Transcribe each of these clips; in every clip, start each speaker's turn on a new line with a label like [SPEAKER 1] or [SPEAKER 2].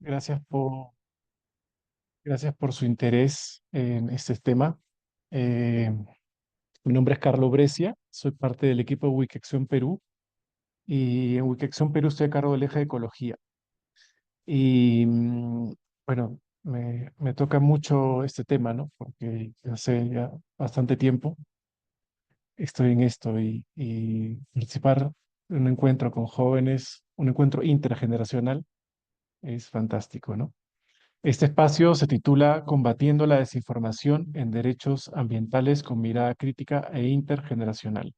[SPEAKER 1] Gracias gracias por su interés en este tema. Eh, Mi nombre es Carlo Brescia, soy parte del equipo de Wikexon Perú y en Wikexon Perú estoy a cargo del eje de ecología. Y bueno, me toca mucho este tema, ¿no? Porque hace ya bastante tiempo estoy en esto y participar en un encuentro con jóvenes, un encuentro intergeneracional, es fantástico, ¿no? Este espacio se titula Combatiendo la desinformación en derechos ambientales con mirada crítica e intergeneracional.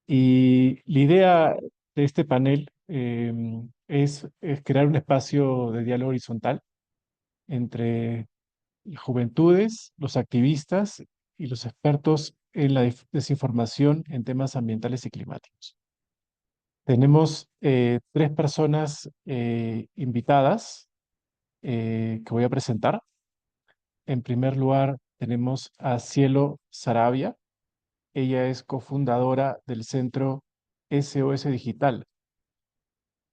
[SPEAKER 1] Y la idea de este panel es crear un espacio de diálogo horizontal entre juventudes, los activistas y los expertos en la desinformación en temas ambientales y climáticos. Tenemos tres personas invitadas que voy a presentar. En primer lugar, tenemos a Cielo Sarabia. Ella es cofundadora del centro SOS Digital,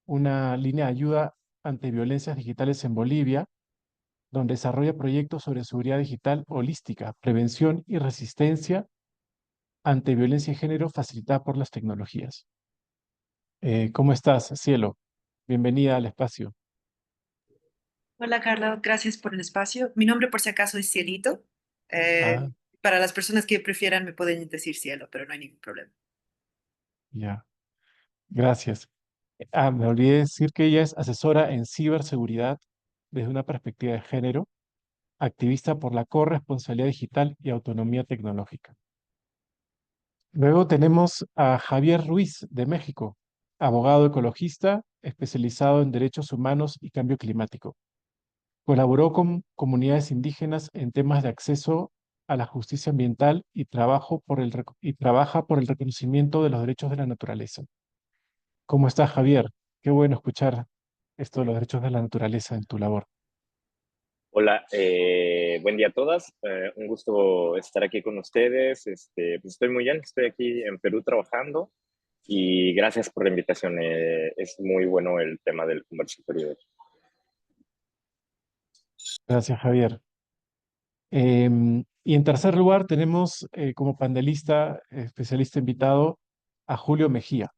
[SPEAKER 1] una línea de ayuda ante violencias digitales en Bolivia, donde desarrolla proyectos sobre seguridad digital holística, prevención y resistencia ante violencia de género facilitada por las tecnologías. ¿Cómo estás, Cielo? Bienvenida al espacio.
[SPEAKER 2] Hola Carla, gracias por el espacio. Mi nombre por si acaso es Cielito.
[SPEAKER 1] Ah,
[SPEAKER 2] Para las personas que prefieran me pueden decir Cielo, pero no hay ningún problema.
[SPEAKER 1] ya, gracias. Me olvidé decir que ella es asesora en ciberseguridad desde una perspectiva de género, activista por la corresponsabilidad digital y autonomía tecnológica. Luego tenemos a Javier Ruiz de México, abogado ecologista especializado en derechos humanos y cambio climático. Colaboró con comunidades indígenas en temas de acceso a la justicia ambiental y trabaja por el reconocimiento de los derechos de la naturaleza. ¿Cómo estás, Javier? Qué bueno escuchar esto de los derechos de la naturaleza en tu labor.
[SPEAKER 3] Hola, buen día a todas. Un gusto estar aquí con ustedes. Pues estoy muy bien, estoy aquí en Perú trabajando y gracias por la invitación. Es muy bueno el tema del conversatorio.
[SPEAKER 1] Gracias, Javier. Y en tercer lugar tenemos como panelista especialista invitado a Julio Mejía.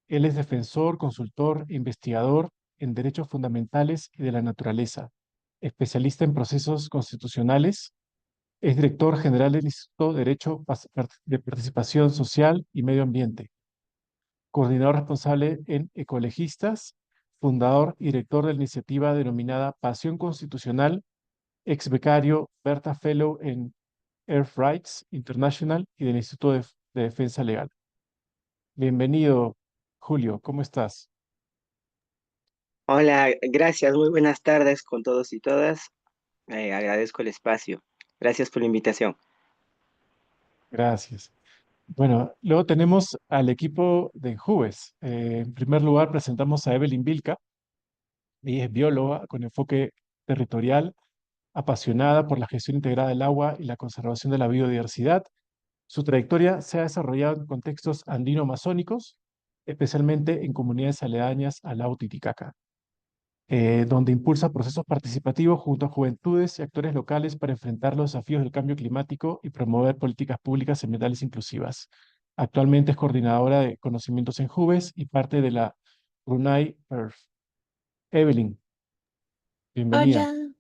[SPEAKER 1] Él es defensor, consultor, investigador en derechos fundamentales y de la naturaleza, especialista en procesos constitucionales, es director general del Instituto de de Participación Social y Medio Ambiente, coordinador responsable en Ecologistas, fundador y director de la iniciativa denominada Pasión Constitucional, ex becario Berta Fellow en Earth Rights International y del Instituto de Defensa Legal. Bienvenido, Julio, ¿cómo estás?
[SPEAKER 4] Hola, gracias, muy buenas tardes con todos y todas. Agradezco el espacio. Gracias por la invitación.
[SPEAKER 1] Gracias. Bueno, luego tenemos al equipo de Enjubes. En primer lugar, presentamos a Evelyn Vilca. Ella es bióloga con enfoque territorial, apasionada por la gestión integrada del agua y la conservación de la biodiversidad. Su trayectoria se ha desarrollado en contextos andino-amazónicos, especialmente en comunidades aledañas al lago Titicaca, donde impulsa procesos participativos junto a juventudes y actores locales para enfrentar los desafíos del cambio climático y promover políticas públicas ambientales inclusivas. Actualmente es coordinadora de conocimientos en JUVES y parte de la Brunei Earth. Evelyn, bienvenida.
[SPEAKER 5] Hola,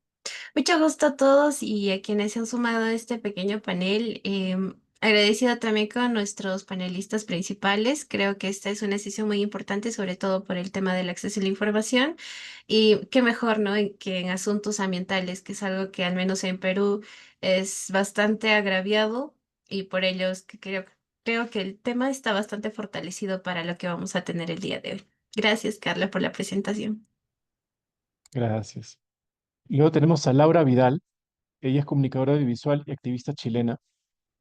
[SPEAKER 5] mucho gusto a todos y a quienes se han sumado a este pequeño panel. Agradecida también con nuestros panelistas principales. Creo que esta es una sesión muy importante, sobre todo por el tema del acceso a la información. Y qué mejor, ¿no? Que en asuntos ambientales, que es algo que al menos en Perú es bastante agraviado y por ello es que creo que el tema está bastante fortalecido para lo que vamos a tener el día de hoy. Gracias, Carla, por la presentación.
[SPEAKER 1] Gracias. Luego tenemos a Laura Vidal. Ella es comunicadora audiovisual y activista chilena.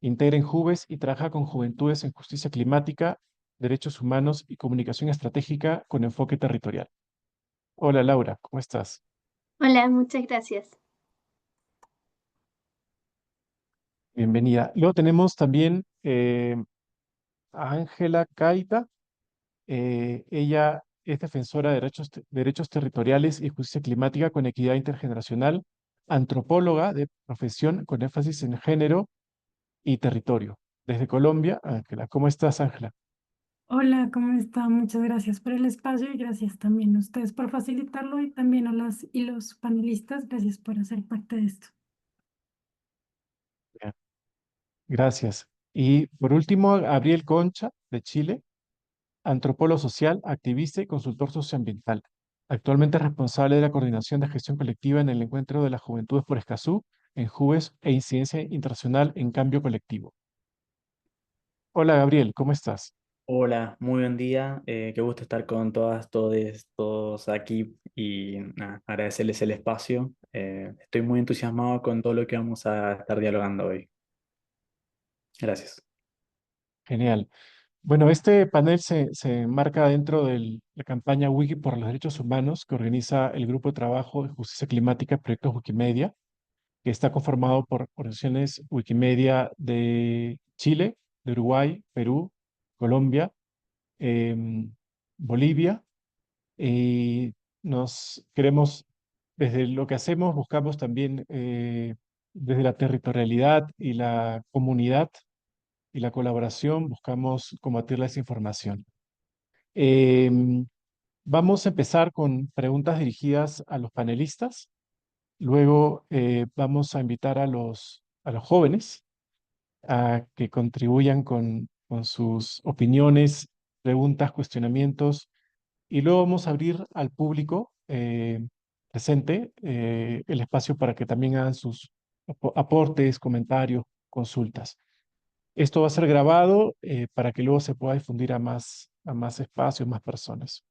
[SPEAKER 1] Integra en JUVES y trabaja con juventudes en justicia climática, derechos humanos y comunicación estratégica con enfoque territorial. Hola Laura, ¿cómo estás?
[SPEAKER 6] Hola, muchas gracias.
[SPEAKER 1] Bienvenida. Luego tenemos también a Ángela Caita. Ella es defensora de derechos territoriales y justicia climática con equidad intergeneracional, antropóloga de profesión con énfasis en género y territorio. Desde Colombia, Ángela. ¿Cómo estás, Ángela?
[SPEAKER 7] Hola, ¿cómo está? Muchas gracias por el espacio y gracias también a ustedes por facilitarlo y también a las y los panelistas, gracias por hacer parte de esto.
[SPEAKER 1] Bien, gracias. Y por último, Gabriel Concha, de Chile, antropólogo social, activista y consultor socioambiental. Actualmente es responsable de la coordinación de gestión colectiva en el Encuentro de las Juventudes por Escazú, en JUVES e Incidencia Internacional en Cambio Colectivo. Hola, Gabriel, ¿cómo estás?
[SPEAKER 8] Hola, muy buen día. Qué gusto estar con todos aquí y nada, agradecerles el espacio. Estoy muy entusiasmado con todo lo que vamos a estar dialogando hoy. Gracias.
[SPEAKER 1] Genial. Bueno, este panel se enmarca dentro de la campaña Wiki por los Derechos Humanos que organiza el Grupo de Trabajo de Justicia Climática, Proyectos Wikimedia, que está conformado por organizaciones Wikimedia de Chile, de Uruguay, Perú, Colombia, em, Bolivia, y nos queremos, desde lo que hacemos, buscamos también desde la territorialidad y la comunidad y la colaboración, buscamos combatir la desinformación. Em, Vamos a empezar con preguntas dirigidas a los panelistas. Luego vamos a invitar a los jóvenes a que contribuyan con sus opiniones, preguntas, cuestionamientos. Y luego vamos a abrir al público presente el espacio para que también hagan sus aportes, comentarios, consultas. Esto va a ser grabado para que luego se pueda difundir a más espacios, más personas.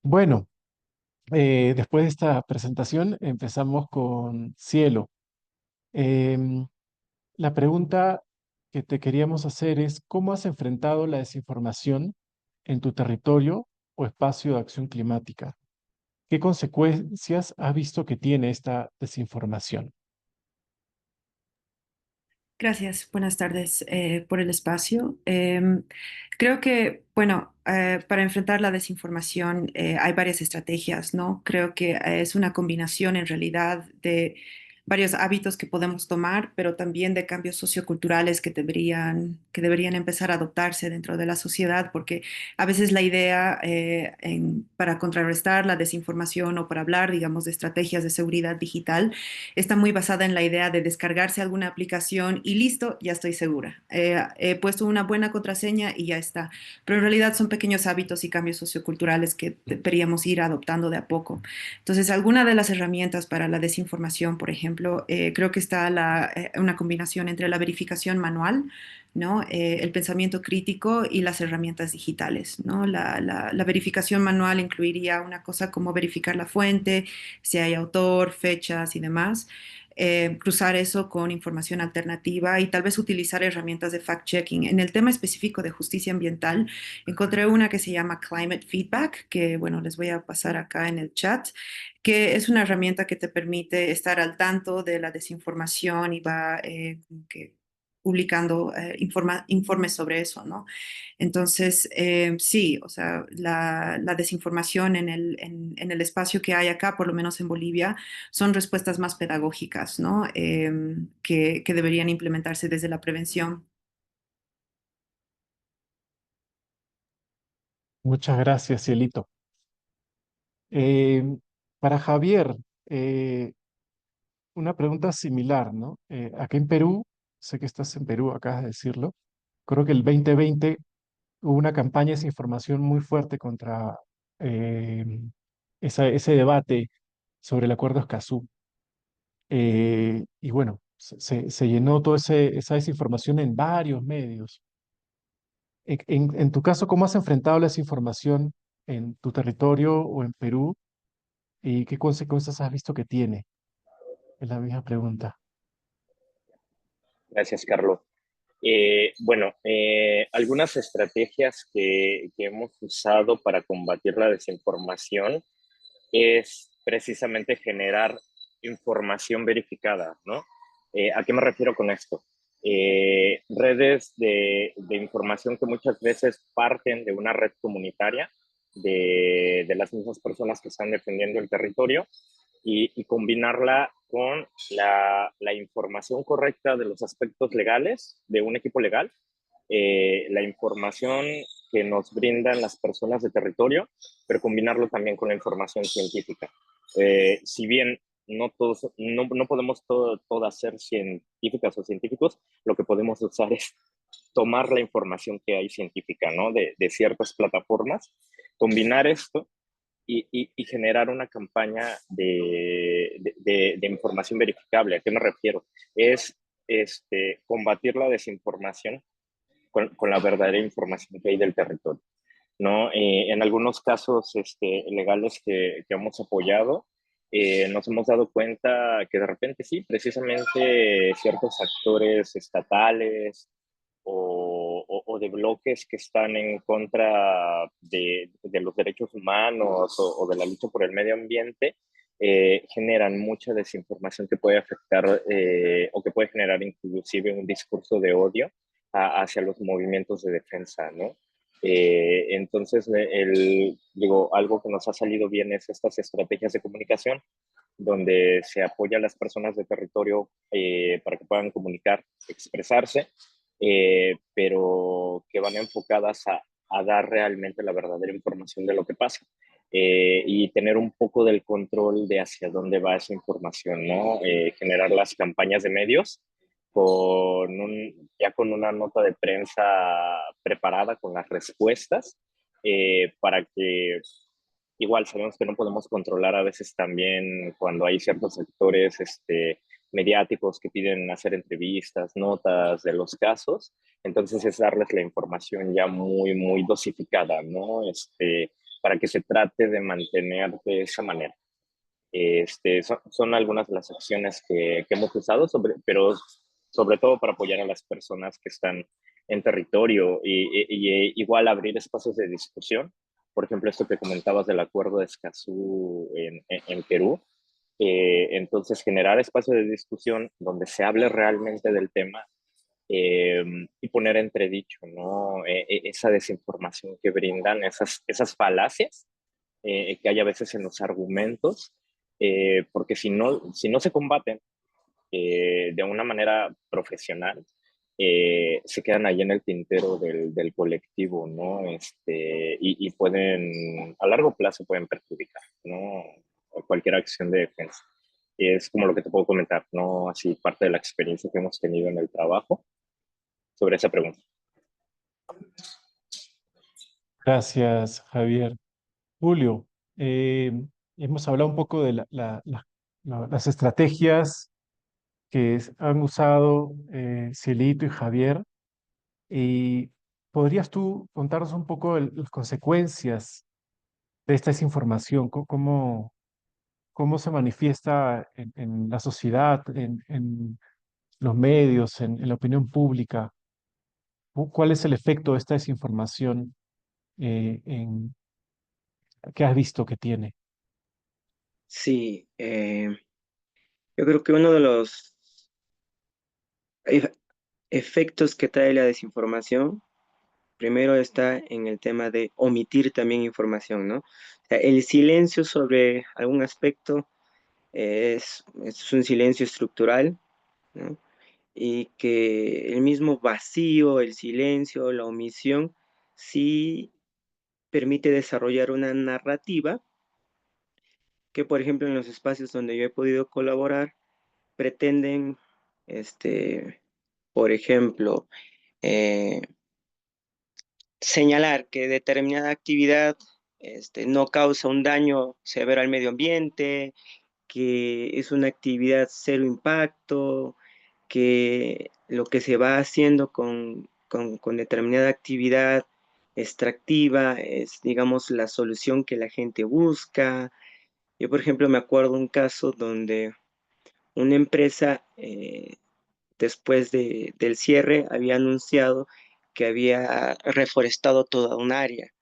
[SPEAKER 1] Bueno, después de esta presentación empezamos con Cielo. Em, la pregunta que te queríamos hacer es, ¿cómo has enfrentado la desinformación en tu territorio o espacio de acción climática? ¿Qué consecuencias has visto que tiene esta desinformación?
[SPEAKER 2] Gracias, buenas tardes por el espacio. Creo que, bueno, para enfrentar la desinformación hay varias estrategias, ¿no? Creo que es una combinación en realidad de varios hábitos que podemos tomar, pero también de cambios socioculturales que deberían empezar a adoptarse dentro de la sociedad, porque a veces la idea para contrarrestar la desinformación o para hablar, digamos, de estrategias de seguridad digital, está muy basada en la idea de descargarse alguna aplicación y listo, ya estoy segura. He puesto una buena contraseña y ya está. Pero en realidad son pequeños hábitos y cambios socioculturales que deberíamos ir adoptando de a poco. Entonces, alguna de las herramientas para la desinformación, por ejemplo, creo que está una combinación entre la verificación manual, ¿no? El pensamiento crítico y las herramientas digitales, ¿no? La verificación manual incluiría una cosa como verificar la fuente, si hay autor, fechas y demás. Cruzar eso con información alternativa y tal vez utilizar herramientas de fact-checking. En el tema específico de justicia ambiental, encontré una que se llama Climate Feedback, que bueno, les voy a pasar acá en el chat, que es una herramienta que te permite estar al tanto de la desinformación y va como que publicando informes sobre eso, ¿no? Entonces, sí, o sea, la desinformación en el espacio que hay acá, por lo menos en Bolivia, son respuestas más pedagógicas, ¿no? Que deberían implementarse desde la prevención.
[SPEAKER 1] Muchas gracias, Cielito. Eh, para Javier, eh, una pregunta similar, ¿no? Aquí en Perú, sé que estás en Perú, acabas de decirlo, creo que el 2020 hubo una campaña de desinformación muy fuerte contra eh, ese debate sobre el acuerdo Escazú. Y bueno, se llenó toda esa desinformación en varios medios. En tu caso, ¿cómo has enfrentado la desinformación en tu territorio o en Perú? ¿Y qué consecuencias has visto que tiene? Es la misma pregunta.
[SPEAKER 3] Gracias, Carlos. Bueno, algunas estrategias que hemos usado para combatir la desinformación es precisamente generar información verificada, ¿no? ¿A qué me refiero con esto? Redes de información que muchas veces parten de una red comunitaria de las mismas personas que están defendiendo el territorio y combinarla con la información correcta de los aspectos legales de un equipo legal, la información que nos brindan las personas de territorio, pero combinarlo también con la información científica. Si bien no podemos todas ser científicas o científicos, lo que podemos usar es tomar la información que hay científica, ¿no? De ciertas plataformas, combinar esto y generar una campaña de información verificable. ¿A qué me refiero? Es combatir la desinformación con la verdadera información que hay del territorio, ¿no? En algunos casos legales que hemos apoyado, nos hemos dado cuenta que de repente sí, precisamente ciertos actores estatales o de bloques que están en contra de los derechos humanos o de la lucha por el medio ambiente, generan mucha desinformación que puede afectar o que puede generar inclusive un discurso de odio hacia los movimientos de defensa, ¿no? Entonces, digo, algo que nos ha salido bien es estas estrategias de comunicación, donde se apoya a las personas de territorio para que puedan comunicar, expresarse, pero que van enfocadas a dar realmente la verdadera información de lo que pasa. Y tener un poco del control de hacia dónde va esa información, ¿no? Generar las campañas de medios ya con una nota de prensa preparada con las respuestas, para que igual sabemos que no podemos controlar a veces también cuando hay ciertos sectores mediáticos que piden hacer entrevistas, notas de los casos, entonces es darles la información ya muy, muy dosificada, ¿no? Para que se trate de mantener de esa manera. Son algunas de las acciones que hemos usado, pero sobre todo para apoyar a las personas que están en territorio y igual abrir espacios de discusión. Por ejemplo, esto que comentabas del acuerdo de Escazú en Perú. Entonces, generar espacios de discusión donde se hable realmente del tema, y poner entredicho, ¿no? Esa desinformación que brindan, esas falacias que hay a veces en los argumentos, porque si no se combaten de una manera profesional, se quedan ahí en el tintero del colectivo, ¿no? Y pueden, a largo plazo pueden perjudicar, ¿no? Cualquier acción de defensa. Es como lo que te puedo comentar, ¿no? Así parte de la experiencia que hemos tenido en el trabajo sobre esa pregunta.
[SPEAKER 1] Gracias, Javier. Julio, hemos hablado un poco de las estrategias que han usado Cielito y Javier. Y ¿podrías tú contarnos un poco las consecuencias de esta desinformación? ¿Cómo se manifiesta en la sociedad, en los medios, en la opinión pública? ¿Cuál es el efecto de esta desinformación que has visto que tiene?
[SPEAKER 4] Sí, yo creo que uno de los e- efectos que trae la desinformación, primero está en el tema de omitir también información, ¿no? O sea, el silencio sobre algún aspecto es un silencio estructural, ¿no? Y que el mismo vacío, el silencio, la omisión, sí permite desarrollar una narrativa que, por ejemplo, en los espacios donde yo he podido colaborar, pretenden, por ejemplo, eh, señalar que determinada actividad no causa un daño severo al medio ambiente, que es una actividad cero impacto, que lo que se va haciendo con determinada actividad extractiva es, digamos, la solución que la gente busca. Yo, por ejemplo, me acuerdo un caso donde una empresa, después del cierre, había anunciado que había reforestado toda un área,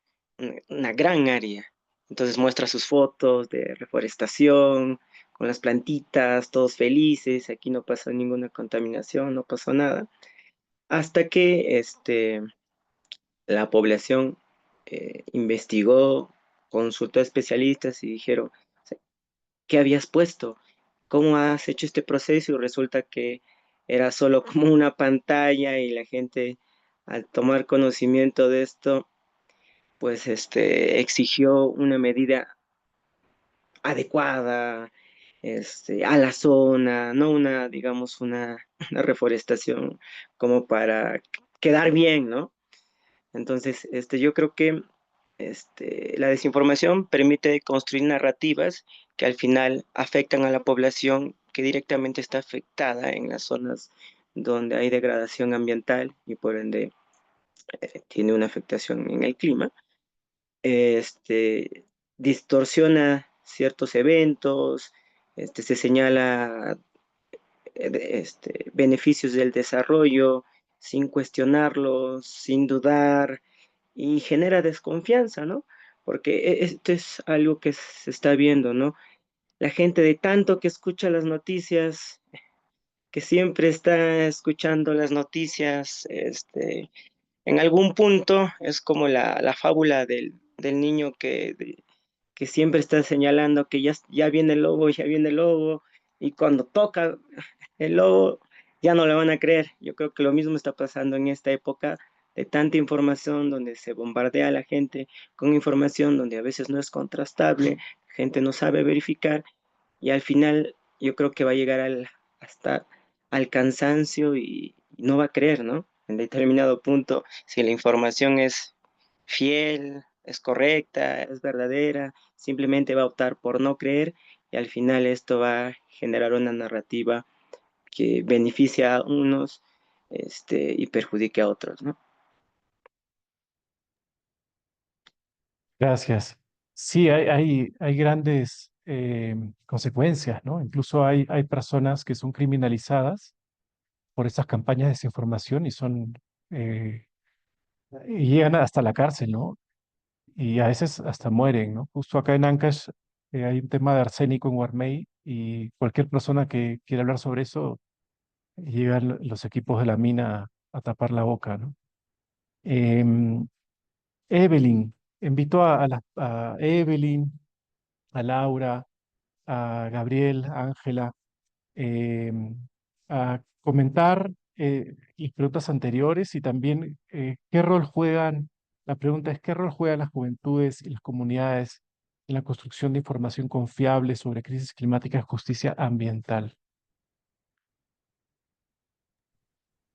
[SPEAKER 4] una gran área. Entonces muestra sus fotos de reforestación, con las plantitas, todos felices, aquí no pasó ninguna contaminación, no pasó nada, hasta que la población investigó, consultó a especialistas y dijeron, o sea, ¿qué habías puesto? ¿Cómo has hecho este proceso? Y resulta que era solo como una pantalla y la gente al tomar conocimiento de esto, pues exigió una medida adecuada a la zona, no una, digamos, una reforestación como para quedar bien, ¿no? Entonces, yo creo que la desinformación permite construir narrativas que al final afectan a la población que directamente está afectada en las zonas donde hay degradación ambiental y por ende tiene una afectación en el clima. Distorsiona ciertos eventos, se señala beneficios del desarrollo sin cuestionarlos, sin dudar, y genera desconfianza, ¿no? Porque esto es algo que se está viendo, ¿no? La gente de tanto que escucha las noticias, que siempre está escuchando las noticias, en algún punto es como la fábula del niño que siempre está señalando que ya viene el lobo, ya viene el lobo, y cuando toca el lobo ya no le van a creer. Yo creo que lo mismo está pasando en esta época de tanta información donde se bombardea a la gente con información donde a veces no es contrastable, gente no sabe verificar y al final yo creo que va a llegar hasta al cansancio y no va a creer, ¿no? En determinado punto, si la información es fiel, es correcta, es verdadera, simplemente va a optar por no creer y al final esto va a generar una narrativa que beneficia a unos y perjudique a otros, ¿no?
[SPEAKER 1] Gracias. Sí, hay grandes consecuencias, ¿no? Incluso hay personas que son criminalizadas por estas campañas de desinformación eh, y llegan hasta la cárcel, ¿no? Y a veces hasta mueren, ¿no? Justo acá en Ancash hay un tema de arsénico en Guarmey y cualquier persona que quiera hablar sobre eso, llegan los equipos de la mina a tapar la boca, ¿no? Em, Evelyn, invito a Evelyn, a Laura, a Gabriel, a Ángela, em, a comentar las preguntas anteriores y también qué rol juegan, la pregunta es qué rol juegan las juventudes y las comunidades en la construcción de información confiable sobre crisis climática y justicia ambiental.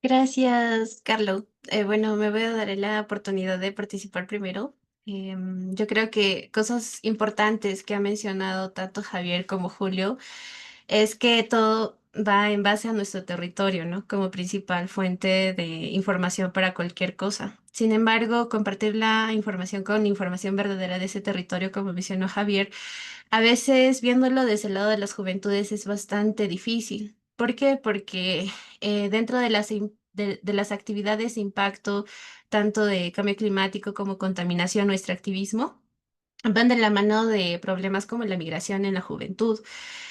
[SPEAKER 5] Gracias, Carlos. Bueno, me voy a dar la oportunidad de participar primero. Yo creo que cosas importantes que ha mencionado tanto Javier como Julio es que todo va en base a nuestro territorio, ¿no? Como principal fuente de información para cualquier cosa. Sin embargo, compartir la información con información verdadera de ese territorio, como mencionó Javier, a veces viéndolo desde el lado de las juventudes es bastante difícil. ¿Por qué? Porque dentro de de las actividades de impacto, tanto de cambio climático como contaminación, nuestro activismo, van de la mano de problemas como la migración en la juventud.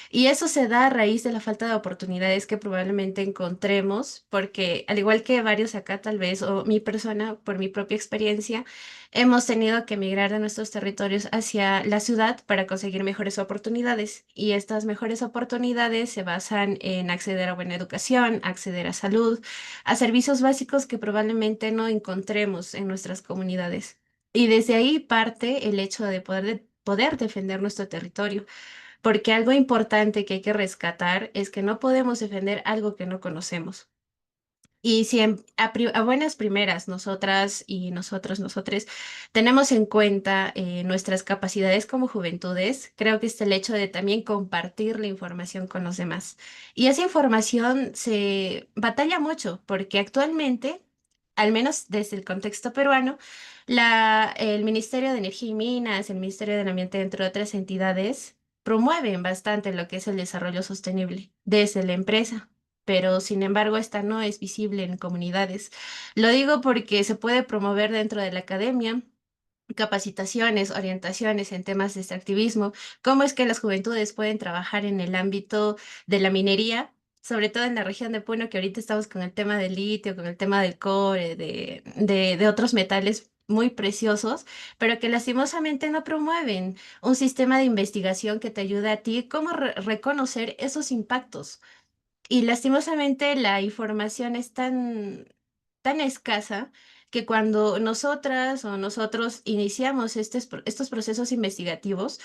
[SPEAKER 5] Y eso se da a raíz de la falta de oportunidades que probablemente encontremos, porque al igual que varios acá tal vez, o mi persona, por mi propia experiencia, hemos tenido que migrar de nuestros territorios hacia la ciudad para conseguir mejores oportunidades. Y estas mejores oportunidades se basan en acceder a buena educación, acceder a salud, a servicios básicos que probablemente no encontremos en nuestras comunidades. Y desde ahí parte el hecho de poder defender nuestro territorio. Porque algo importante que hay que rescatar es que no podemos defender algo que no conocemos. Y si a buenas primeras nosotras y nosotres tenemos en cuenta nuestras capacidades como juventudes, creo que está el hecho de también compartir la información con los demás. Y esa información se batalla mucho porque actualmente, al menos desde el contexto peruano, el Ministerio de Energía y Minas, el Ministerio del Ambiente, entre otras entidades, promueven bastante lo que es el desarrollo sostenible desde la empresa, pero sin embargo esta no es visible en comunidades. Lo digo porque se puede promover dentro de la academia capacitaciones, orientaciones en temas de extractivismo, cómo es que las juventudes pueden trabajar en el ámbito de la minería, sobre todo en la región de Puno, que ahorita estamos con el tema del litio, con el tema del cobre, de otros metales muy preciosos, pero que lastimosamente no promueven un sistema de investigación que te ayude a ti cómo reconocer esos impactos. Y lastimosamente la información es tan escasa que cuando nosotras o nosotros iniciamos estos procesos investigativos,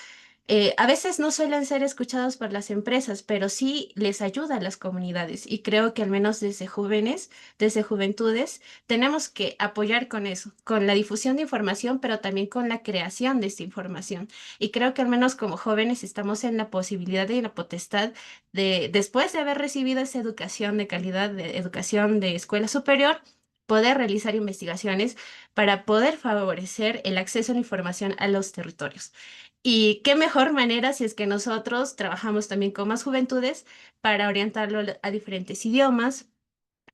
[SPEAKER 5] a veces no suelen ser escuchados por las empresas, pero sí les ayuda a las comunidades. Y creo que al menos desde jóvenes, desde juventudes, tenemos que apoyar con eso, con la difusión de información, pero también con la creación de esta información. Y creo que al menos como jóvenes estamos en la posibilidad y en la potestad de, después de haber recibido esa educación de calidad, de educación de escuela superior, poder realizar investigaciones para poder favorecer el acceso a la información a los territorios. Y qué mejor manera si es que nosotros trabajamos también con más juventudes para orientarlo a diferentes idiomas,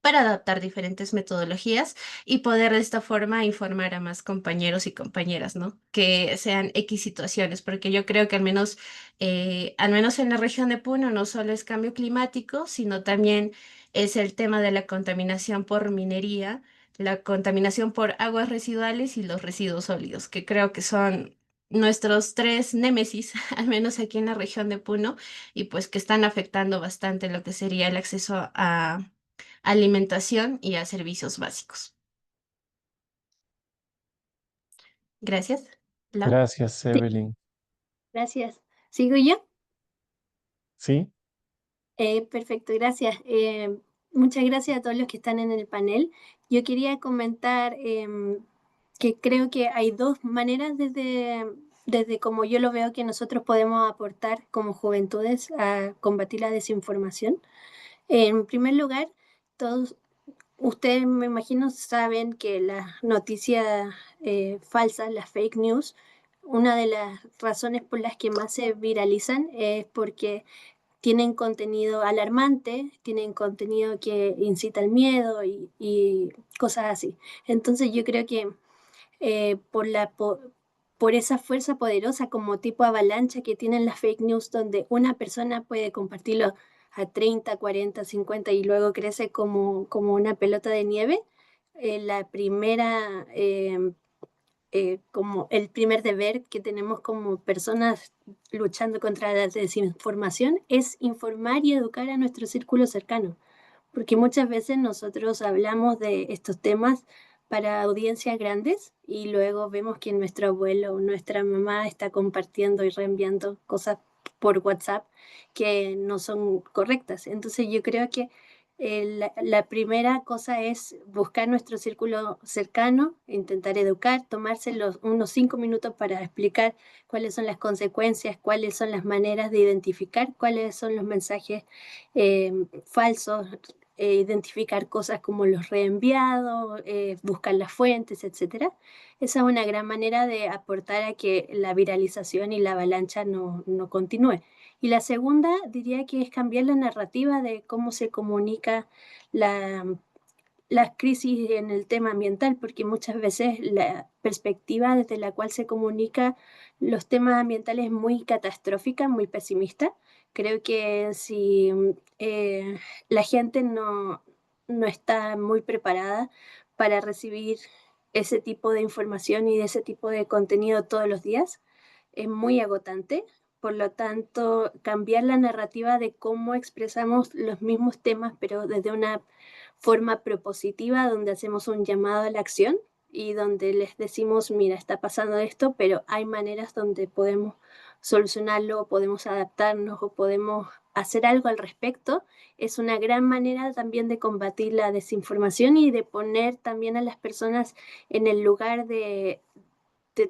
[SPEAKER 5] para adaptar diferentes metodologías y poder de esta forma informar a más compañeros y compañeras, ¿no? Que sean X situaciones, porque yo creo que al menos en la región de Puno no solo es cambio climático, sino también es el tema de la contaminación por minería, la contaminación por aguas residuales y los residuos sólidos, que creo que son nuestros tres némesis, al menos aquí en la región de Puno, y pues que están afectando bastante lo que sería el acceso a alimentación y a servicios básicos. Gracias. Lau.
[SPEAKER 1] Gracias,
[SPEAKER 6] Sí,
[SPEAKER 1] Evelyn.
[SPEAKER 6] gracias. ¿Sigo yo?
[SPEAKER 1] ¿Sí?
[SPEAKER 6] Perfecto, gracias. Muchas gracias a todos los que están en el panel. Yo quería comentar que creo que hay dos maneras desde como yo lo veo que nosotros podemos aportar como juventudes a combatir la desinformación. En primer lugar, todos ustedes me imagino saben que las noticias falsas, las fake news, una de las razones por las que más se viralizan es porque tienen contenido alarmante, tienen contenido que incita al miedo y cosas así. Entonces yo creo que por esa fuerza poderosa como tipo avalancha que tienen las fake news, donde una persona puede compartirlo a 30, 40, 50 y luego crece como una pelota de nieve, la primera como el primer deber que tenemos como personas luchando contra la desinformación es informar y educar a nuestro círculo cercano, porque muchas veces nosotros hablamos de estos temas para audiencias grandes y luego vemos que nuestro abuelo o nuestra mamá está compartiendo y reenviando cosas por WhatsApp que no son correctas. Entonces yo creo que la primera cosa es buscar nuestro círculo cercano, intentar educar, tomarse unos 5 minutos para explicar cuáles son las consecuencias, cuáles son las maneras de identificar cuáles son los mensajes falsos, identificar cosas como los reenviados, buscar las fuentes, etcétera. Esa es una gran manera de aportar a que la viralización y la avalancha no continúe. Y la segunda diría que es cambiar la narrativa de cómo se comunica la, las crisis en el tema ambiental, porque muchas veces la perspectiva desde la cual se comunica los temas ambientales es muy catastrófica, muy pesimista. Creo que si la gente no está muy preparada para recibir ese tipo de información y de ese tipo de contenido todos los días, es muy agotante. Por lo tanto, cambiar la narrativa de cómo expresamos los mismos temas, pero desde una forma propositiva, donde hacemos un llamado a la acción y donde les decimos, mira, está pasando esto, pero hay maneras donde podemos solucionarlo, podemos adaptarnos o podemos hacer algo al respecto, es una gran manera también de combatir la desinformación y de poner también a las personas en el lugar de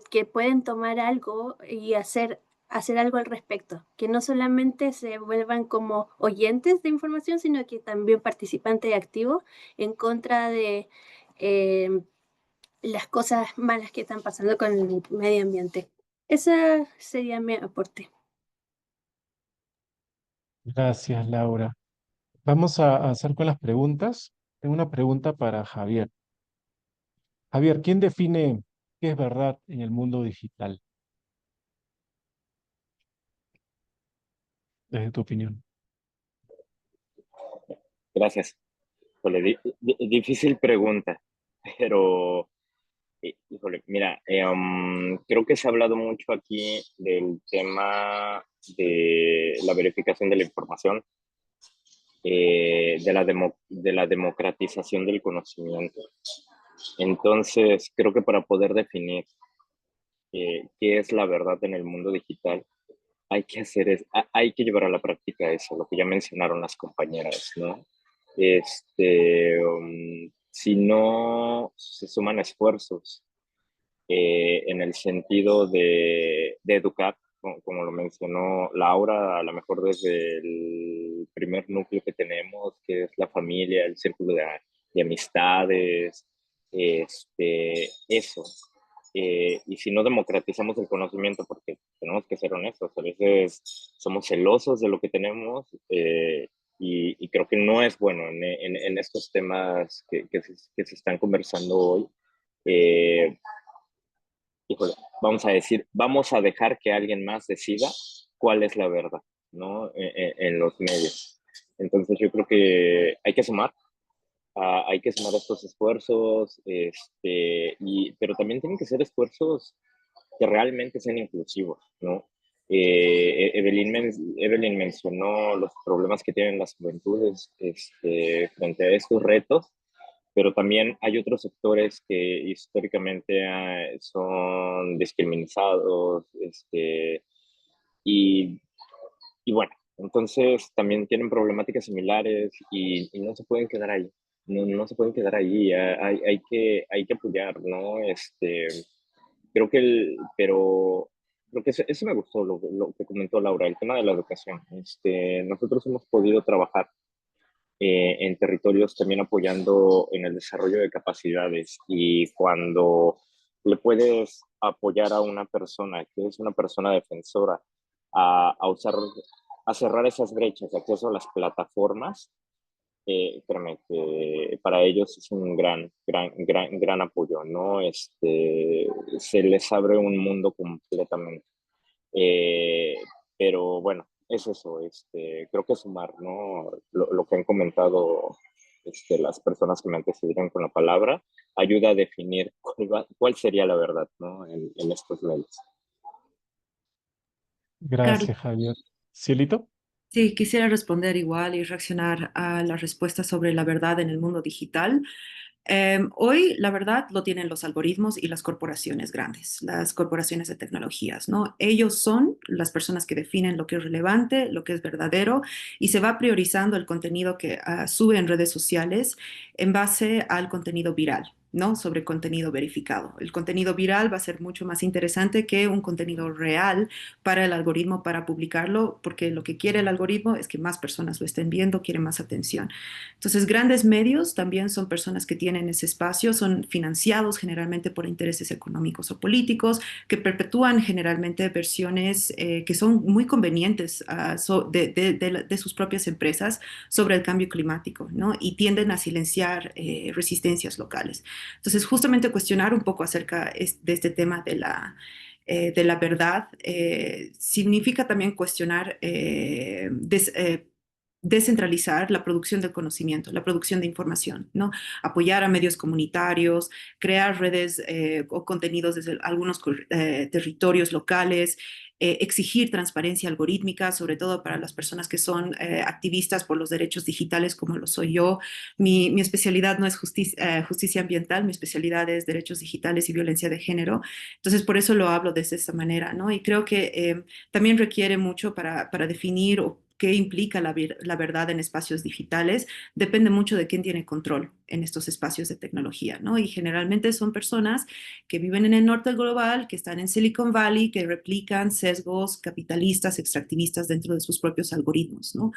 [SPEAKER 6] que pueden tomar algo y hacer algo al respecto, que no solamente se vuelvan como oyentes de información, sino que también participantes activos en contra de eh, las cosas malas que están pasando con el medio ambiente. Ese sería mi aporte.
[SPEAKER 1] Gracias, Laura. Vamos a hacer con las preguntas. Tengo una pregunta para Javier. Javier, ¿quién define qué es verdad en el mundo digital, desde tu opinión?
[SPEAKER 3] Gracias. Difícil pregunta, pero Híjole, mira, creo que se ha hablado mucho aquí del tema de la verificación de la información, de la democratización del conocimiento. Entonces, creo que para poder definir qué es la verdad en el mundo digital, hay que llevar a la práctica eso, lo que ya mencionaron las compañeras, ¿no? Si no se suman esfuerzos en el sentido de educar, como lo mencionó Laura, a lo mejor desde el primer núcleo que tenemos, que es la familia, el círculo de amistades, eso. Y si no democratizamos el conocimiento, porque tenemos que ser honestos, a veces somos celosos de lo que tenemos y creo que no es bueno en estos temas que se están conversando hoy. Híjole, vamos a decir, vamos a dejar que alguien más decida cuál es la verdad, ¿no? En los medios. Entonces yo creo que hay que sumar estos esfuerzos, pero también tienen que ser esfuerzos que realmente sean inclusivos, ¿no? Evelyn mencionó los problemas que tienen las juventudes frente a estos retos, pero también hay otros sectores que históricamente son discriminados, y, y bueno, entonces también tienen problemáticas similares y no se pueden quedar ahí, no se pueden quedar ahí, hay que apoyar, ¿no? Pero creo que eso me gustó, lo que comentó Laura, el tema de la educación. Nosotros hemos podido trabajar en territorios también apoyando en el desarrollo de capacidades y cuando le puedes apoyar a una persona que es una persona defensora a usar, a cerrar esas brechas de acceso a las plataformas, créeme que para ellos es un gran apoyo, ¿no? Se les abre un mundo completamente. Eh, pero bueno, es eso, creo que sumar, ¿no? Lo que han comentado las personas que me antecedieron con la palabra, ayuda a definir cuál sería la verdad, ¿no? En estos medios.
[SPEAKER 2] Carlos,
[SPEAKER 1] Gracias, Javier. ¿Cielito?
[SPEAKER 2] sí, quisiera responder igual y reaccionar a la respuesta sobre la verdad en el mundo digital. Hoy, la verdad, lo tienen los algoritmos y las corporaciones grandes, las corporaciones de tecnologías, ¿no? Ellos son las personas que definen lo que es relevante, lo que es verdadero, y se va priorizando el contenido que sube en redes sociales en base al contenido viral, ¿no? Sobre contenido verificado. El contenido viral va a ser mucho más interesante que un contenido real para el algoritmo para publicarlo, porque lo que quiere el algoritmo es que más personas lo estén viendo, quiere más atención. Entonces, grandes medios también son personas que tienen ese espacio, son financiados generalmente por intereses económicos o políticos, que perpetúan generalmente versiones que son muy convenientes de sus propias empresas sobre el cambio climático, ¿no? Y tienden a silenciar resistencias locales. Entonces, justamente cuestionar un poco acerca de este tema de la verdad significa también cuestionar descentralizar la producción del conocimiento, la producción de información, ¿no? Apoyar a medios comunitarios, crear redes o contenidos desde algunos territorios locales, exigir transparencia algorítmica, sobre todo para las personas que son activistas por los derechos digitales, como lo soy yo. Mi especialidad no es justicia ambiental, mi especialidad es derechos digitales y violencia de género. Entonces, por eso lo hablo desde esta manera, ¿no? Y creo que también requiere mucho para definir qué implica la verdad en espacios digitales, depende mucho de quién tiene control en estos espacios de tecnología, ¿no? Y generalmente son personas que viven en el norte global, que están en Silicon Valley, que replican sesgos capitalistas, extractivistas dentro de sus propios algoritmos, ¿no?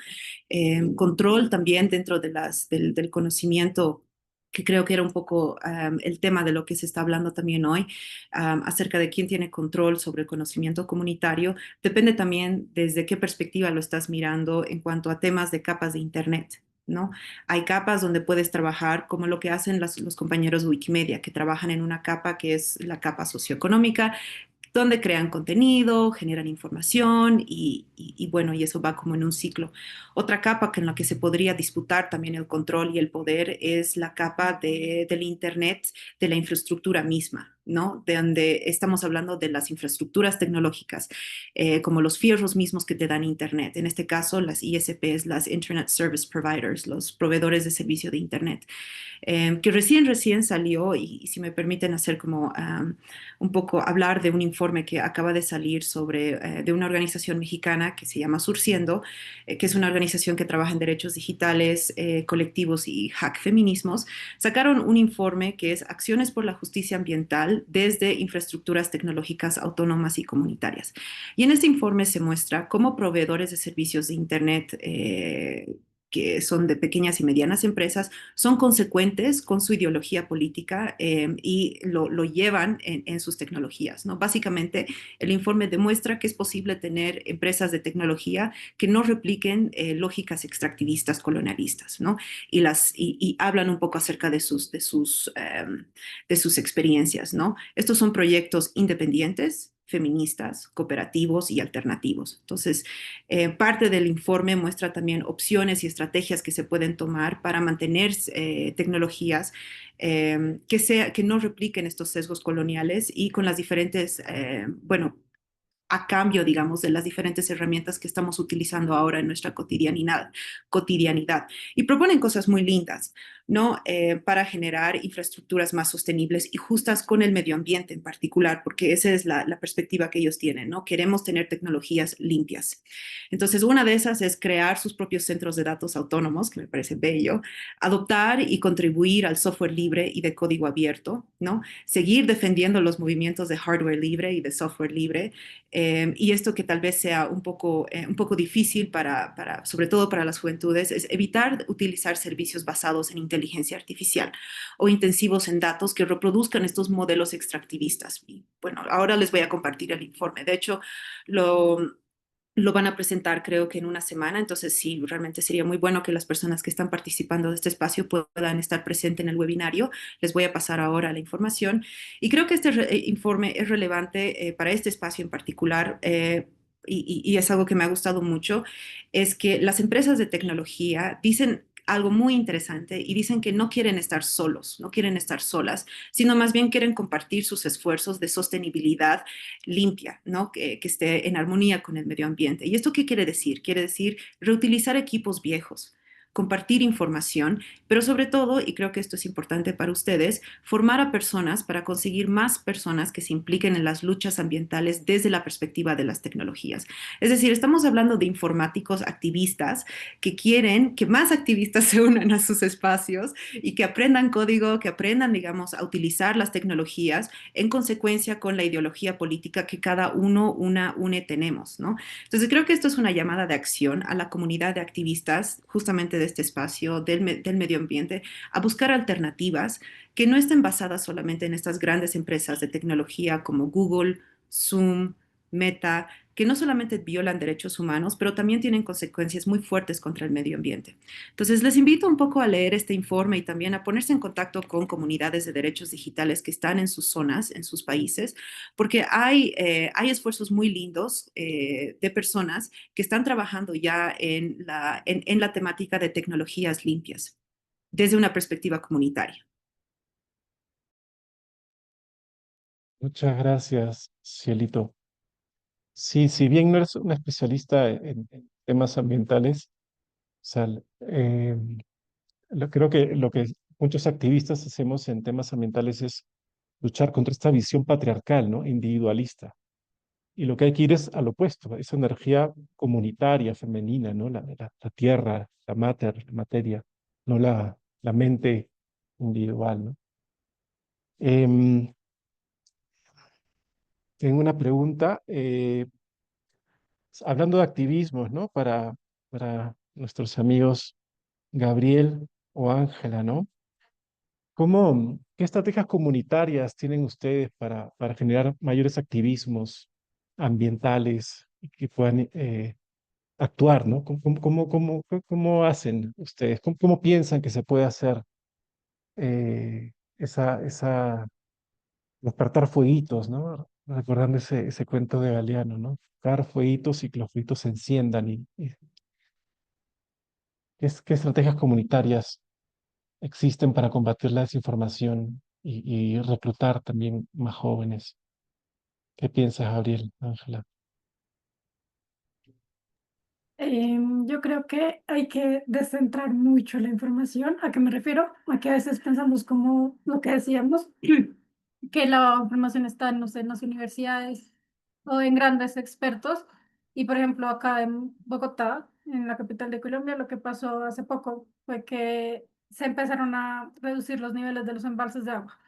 [SPEAKER 2] Control también dentro del conocimiento, que creo que era un poco el tema de lo que se está hablando también hoy, acerca de quién tiene control sobre el conocimiento comunitario, depende también desde qué perspectiva lo estás mirando en cuanto a temas de capas de Internet, ¿no? Hay capas donde puedes trabajar como lo que hacen los compañeros de Wikimedia, que trabajan en una capa que es la capa socioeconómica, donde crean contenido, generan información bueno, y eso va como en un ciclo. Otra capa en la que se podría disputar también el control y el poder es la capa del Internet, de la infraestructura misma, ¿no? De donde estamos hablando de las infraestructuras tecnológicas, como los fierros mismos que te dan Internet. En este caso, las ISPs, las Internet Service Providers, los proveedores de servicio de Internet, que recién salió, y si me permiten hacer como un poco hablar de un informe que acaba de salir de una organización mexicana que se llama Surciendo, que es una organización que trabaja en derechos digitales, colectivos y hack feminismos. Sacaron un informe que es Acciones por la Justicia Ambiental desde infraestructuras tecnológicas autónomas y comunitarias. Y en este informe se muestra cómo proveedores de servicios de Internet, que son de pequeñas y medianas empresas, son consecuentes con su ideología política y lo llevan en sus tecnologías, ¿no? Básicamente, el informe demuestra que es posible tener empresas de tecnología que no repliquen lógicas extractivistas colonialistas, ¿no? Y hablan un poco acerca de sus experiencias, ¿no? Estos son proyectos independientes, feministas, cooperativos y alternativos. Entonces, parte del informe muestra también opciones y estrategias que se pueden tomar para mantener tecnologías que no repliquen estos sesgos coloniales y con las diferentes, bueno, a cambio, digamos, de las diferentes herramientas que estamos utilizando ahora en nuestra cotidianidad. Y proponen cosas muy lindas, ¿no? Para generar infraestructuras más sostenibles y justas con el medio ambiente en particular, porque esa es la perspectiva que ellos tienen, ¿no? Queremos tener tecnologías limpias. Entonces, una de esas es crear sus propios centros de datos autónomos, que me parece bello, adoptar y contribuir al software libre y de código abierto, ¿no? Seguir defendiendo los movimientos de hardware libre y de software libre, y esto que tal vez sea un poco difícil sobre todo para las juventudes, es evitar utilizar servicios basados en inteligencia artificial o intensivos en datos que reproduzcan estos modelos extractivistas. Y bueno, ahora les voy a compartir el informe. De hecho, lo van a presentar creo que en una semana, entonces sí, realmente sería muy bueno que las personas que están participando de este espacio puedan estar presentes en el webinario. Les voy a pasar ahora la información y creo que este informe es relevante para este espacio en particular. Y es algo que me ha gustado mucho, es que las empresas de tecnología dicen algo muy interesante y dicen que no quieren estar solos, no quieren estar solas, sino más bien quieren compartir sus esfuerzos de sostenibilidad limpia, ¿no? Que esté en armonía con el medio ambiente. ¿Y esto qué quiere decir? Quiere decir reutilizar equipos viejos, compartir información, pero sobre todo, y creo que esto es importante para ustedes, formar a personas para conseguir más personas que se impliquen en las luchas ambientales desde la perspectiva de las tecnologías. Es decir, estamos hablando de informáticos activistas que quieren que más activistas se unan a sus espacios y que aprendan código, que aprendan, digamos, a utilizar las tecnologías en consecuencia con la ideología política que cada une tenemos, ¿no? Entonces creo que esto es una llamada de acción a la comunidad de activistas justamente de este espacio del medio ambiente a buscar alternativas que no estén basadas solamente en estas grandes empresas de tecnología como Google, Zoom, Meta, que no solamente violan derechos humanos, pero también tienen consecuencias muy fuertes contra el medio ambiente. Entonces, les invito un poco a leer este informe y también a ponerse en contacto con comunidades de derechos digitales que están en sus zonas, en sus países, porque hay esfuerzos muy lindos de personas que están trabajando ya en la temática de tecnologías limpias desde una perspectiva comunitaria.
[SPEAKER 1] Muchas gracias, Cielito. Sí, si bien no eres una especialista en temas ambientales, o sea, creo que lo que muchos activistas hacemos en temas ambientales es luchar contra esta visión patriarcal, ¿no? Individualista. Y lo que hay que ir es al opuesto, esa energía comunitaria, femenina, ¿no? La tierra, la materia, no la mente individual, ¿no? Em, Tengo una pregunta, hablando de activismos, ¿no? Para nuestros amigos Gabriel o Ángela, ¿no? ¿Qué estrategias comunitarias tienen ustedes para generar mayores activismos ambientales y que puedan actuar, ¿no? ¿Cómo hacen ustedes? ¿Cómo piensan que se puede hacer esa despertar fueguitos, ¿no? Recordando ese cuento de Galeano, ¿no? Dar fueguitos y que los fueguitos se enciendan. ¿Qué estrategias comunitarias existen para combatir la desinformación y reclutar también más jóvenes. ¿Qué piensas, Gabriel, Ángela?
[SPEAKER 7] Yo creo que hay que descentrar mucho la información. ¿A qué me refiero? A que a veces pensamos como lo que decíamos, que la información está, no sé, en las universidades o en grandes expertos. Y por ejemplo, acá en Bogotá, en la capital de Colombia, lo que pasó hace poco fue que se empezaron a reducir los niveles de los embalses de agua.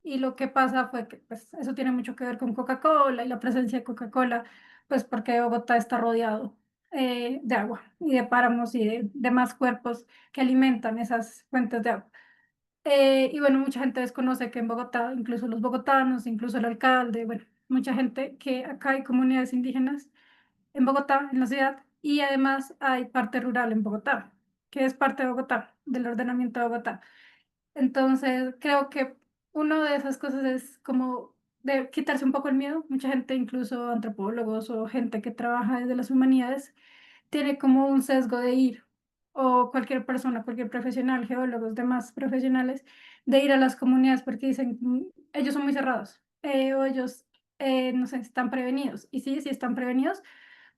[SPEAKER 7] Y lo que pasa fue que pues, eso tiene mucho que ver con Coca-Cola y la presencia de Coca-Cola, pues porque Bogotá está rodeado de agua y de páramos y de demás cuerpos que alimentan esas fuentes de agua. Y bueno, mucha gente desconoce que en Bogotá, incluso los bogotanos, incluso el alcalde, bueno, mucha gente que acá hay comunidades indígenas en Bogotá, en la ciudad, y además hay parte rural en Bogotá, que es parte de Bogotá, del ordenamiento de Bogotá. Entonces, creo que una de esas cosas es como de quitarse un poco el miedo. Mucha gente, incluso antropólogos o gente que trabaja desde las humanidades, tiene como un sesgo de ir, o cualquier persona, cualquier profesional, geólogos, demás profesionales, de ir a las comunidades porque dicen, ellos son muy cerrados, o ellos, no sé, están prevenidos. Y sí, sí están prevenidos,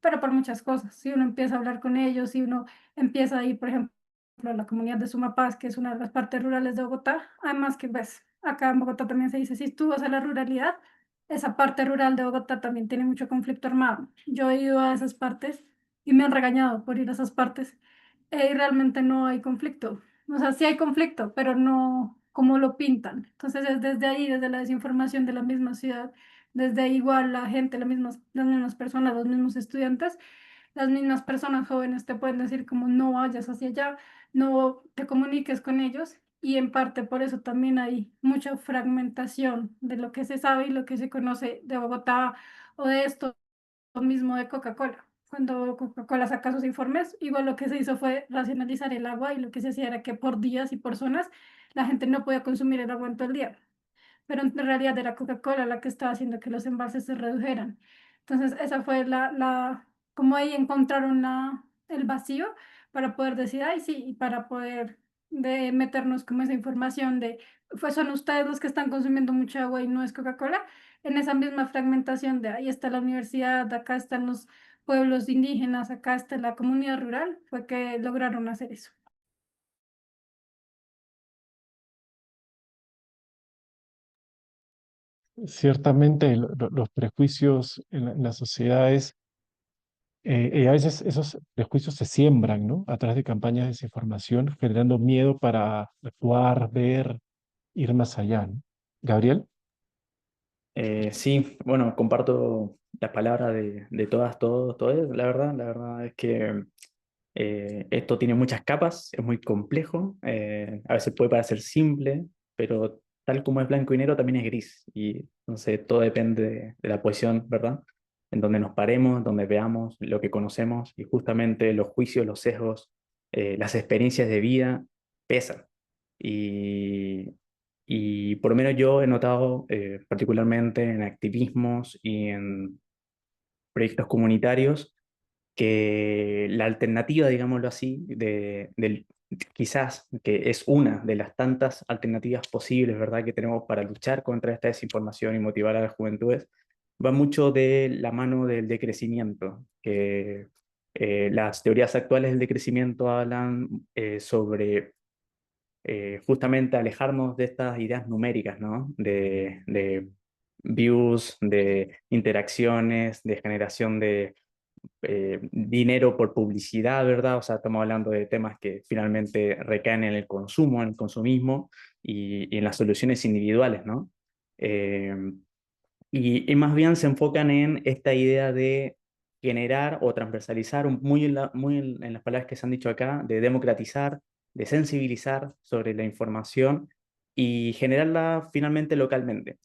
[SPEAKER 7] pero por muchas cosas. Si uno empieza a hablar con ellos, si uno empieza a ir, por ejemplo, a la comunidad de Sumapaz, que es una de las partes rurales de Bogotá, además que ves, acá en Bogotá también se dice, si tú vas a la ruralidad, esa parte rural de Bogotá también tiene mucho conflicto armado. Yo he ido a esas partes y me han regañado por ir a esas partes, y realmente no hay conflicto. O sea, sí hay conflicto, pero no como lo pintan. Entonces es desde ahí, desde la desinformación de la misma ciudad, desde ahí igual la gente, las mismas personas, los mismos estudiantes, las mismas personas jóvenes te pueden decir como no vayas hacia allá, no te comuniques con ellos, y en parte por eso también hay mucha fragmentación de lo que se sabe y lo que se conoce de Bogotá o de esto mismo de Coca-Cola. Cuando Coca-Cola saca sus informes, igual lo que se hizo fue racionalizar el agua, y lo que se hacía era que por días y por zonas la gente no podía consumir el agua en todo el día, pero en realidad era Coca-Cola la que estaba haciendo que los embalses se redujeran. Entonces, esa fue como ahí encontraron el vacío para poder decir, ay, sí, y para poder meternos como esa información de, pues son ustedes los que están consumiendo mucha agua y no es Coca-Cola, en esa misma fragmentación de ahí está la universidad, acá están los pueblos indígenas, acá está la comunidad rural, fue que lograron hacer eso.
[SPEAKER 1] Ciertamente los prejuicios en las sociedades, y a veces esos prejuicios se siembran, ¿no? A través de campañas de desinformación, generando miedo para actuar, ver, ir más allá, ¿no? Gabriel.
[SPEAKER 8] Sí, bueno, comparto las palabras de todas, todos, todos. La verdad es que esto tiene muchas capas, es muy complejo, a veces puede parecer simple, pero tal como es blanco y negro también es gris. Y entonces todo depende de la posición, ¿verdad? En donde nos paremos, donde veamos lo que conocemos, y justamente los juicios, los sesgos, las experiencias de vida pesan. Y, y por lo menos yo he notado, particularmente en activismos y en proyectos comunitarios, que la alternativa, digámoslo así, quizás que es una de las tantas alternativas posibles, ¿verdad?, que tenemos para luchar contra esta desinformación y motivar a las juventudes, va mucho de la mano del decrecimiento, que las teorías actuales del decrecimiento hablan sobre justamente alejarnos de estas ideas numéricas, ¿no? De views, de interacciones, de generación de dinero por publicidad, ¿verdad? O sea, estamos hablando de temas que finalmente recaen en el consumo, en el consumismo y en las soluciones individuales, ¿no? Eh, y más bien se enfocan en esta idea de generar o transversalizar, en las palabras que se han dicho acá, de democratizar, de sensibilizar sobre la información y generarla finalmente localmente.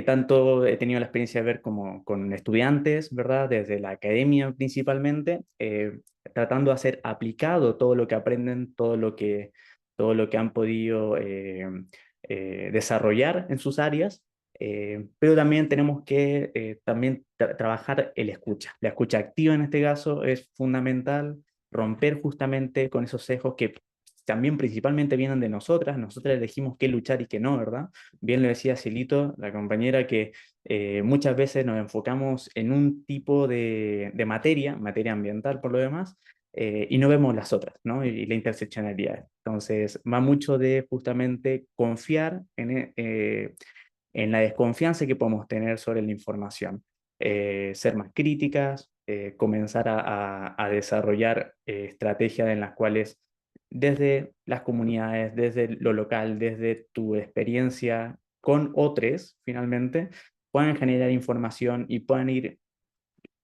[SPEAKER 8] Tanto he tenido la experiencia de ver como con estudiantes, ¿verdad? Desde la academia principalmente, tratando de hacer aplicado todo lo que aprenden, todo lo que han podido desarrollar en sus áreas, pero también tenemos que también trabajar el escucha. La escucha activa en este caso es fundamental, romper justamente con esos sesgos que también principalmente vienen de nosotras elegimos qué luchar y qué no, ¿verdad? Bien lo decía Silito, la compañera, que muchas veces nos enfocamos en un tipo de materia ambiental por lo demás, y no vemos las otras, ¿no? Y la interseccionalidad. Entonces, va mucho de justamente confiar en la desconfianza que podemos tener sobre la información, ser más críticas, comenzar a desarrollar estrategias en las cuales desde las comunidades, desde lo local, desde tu experiencia con otros, finalmente, puedan generar información y puedan ir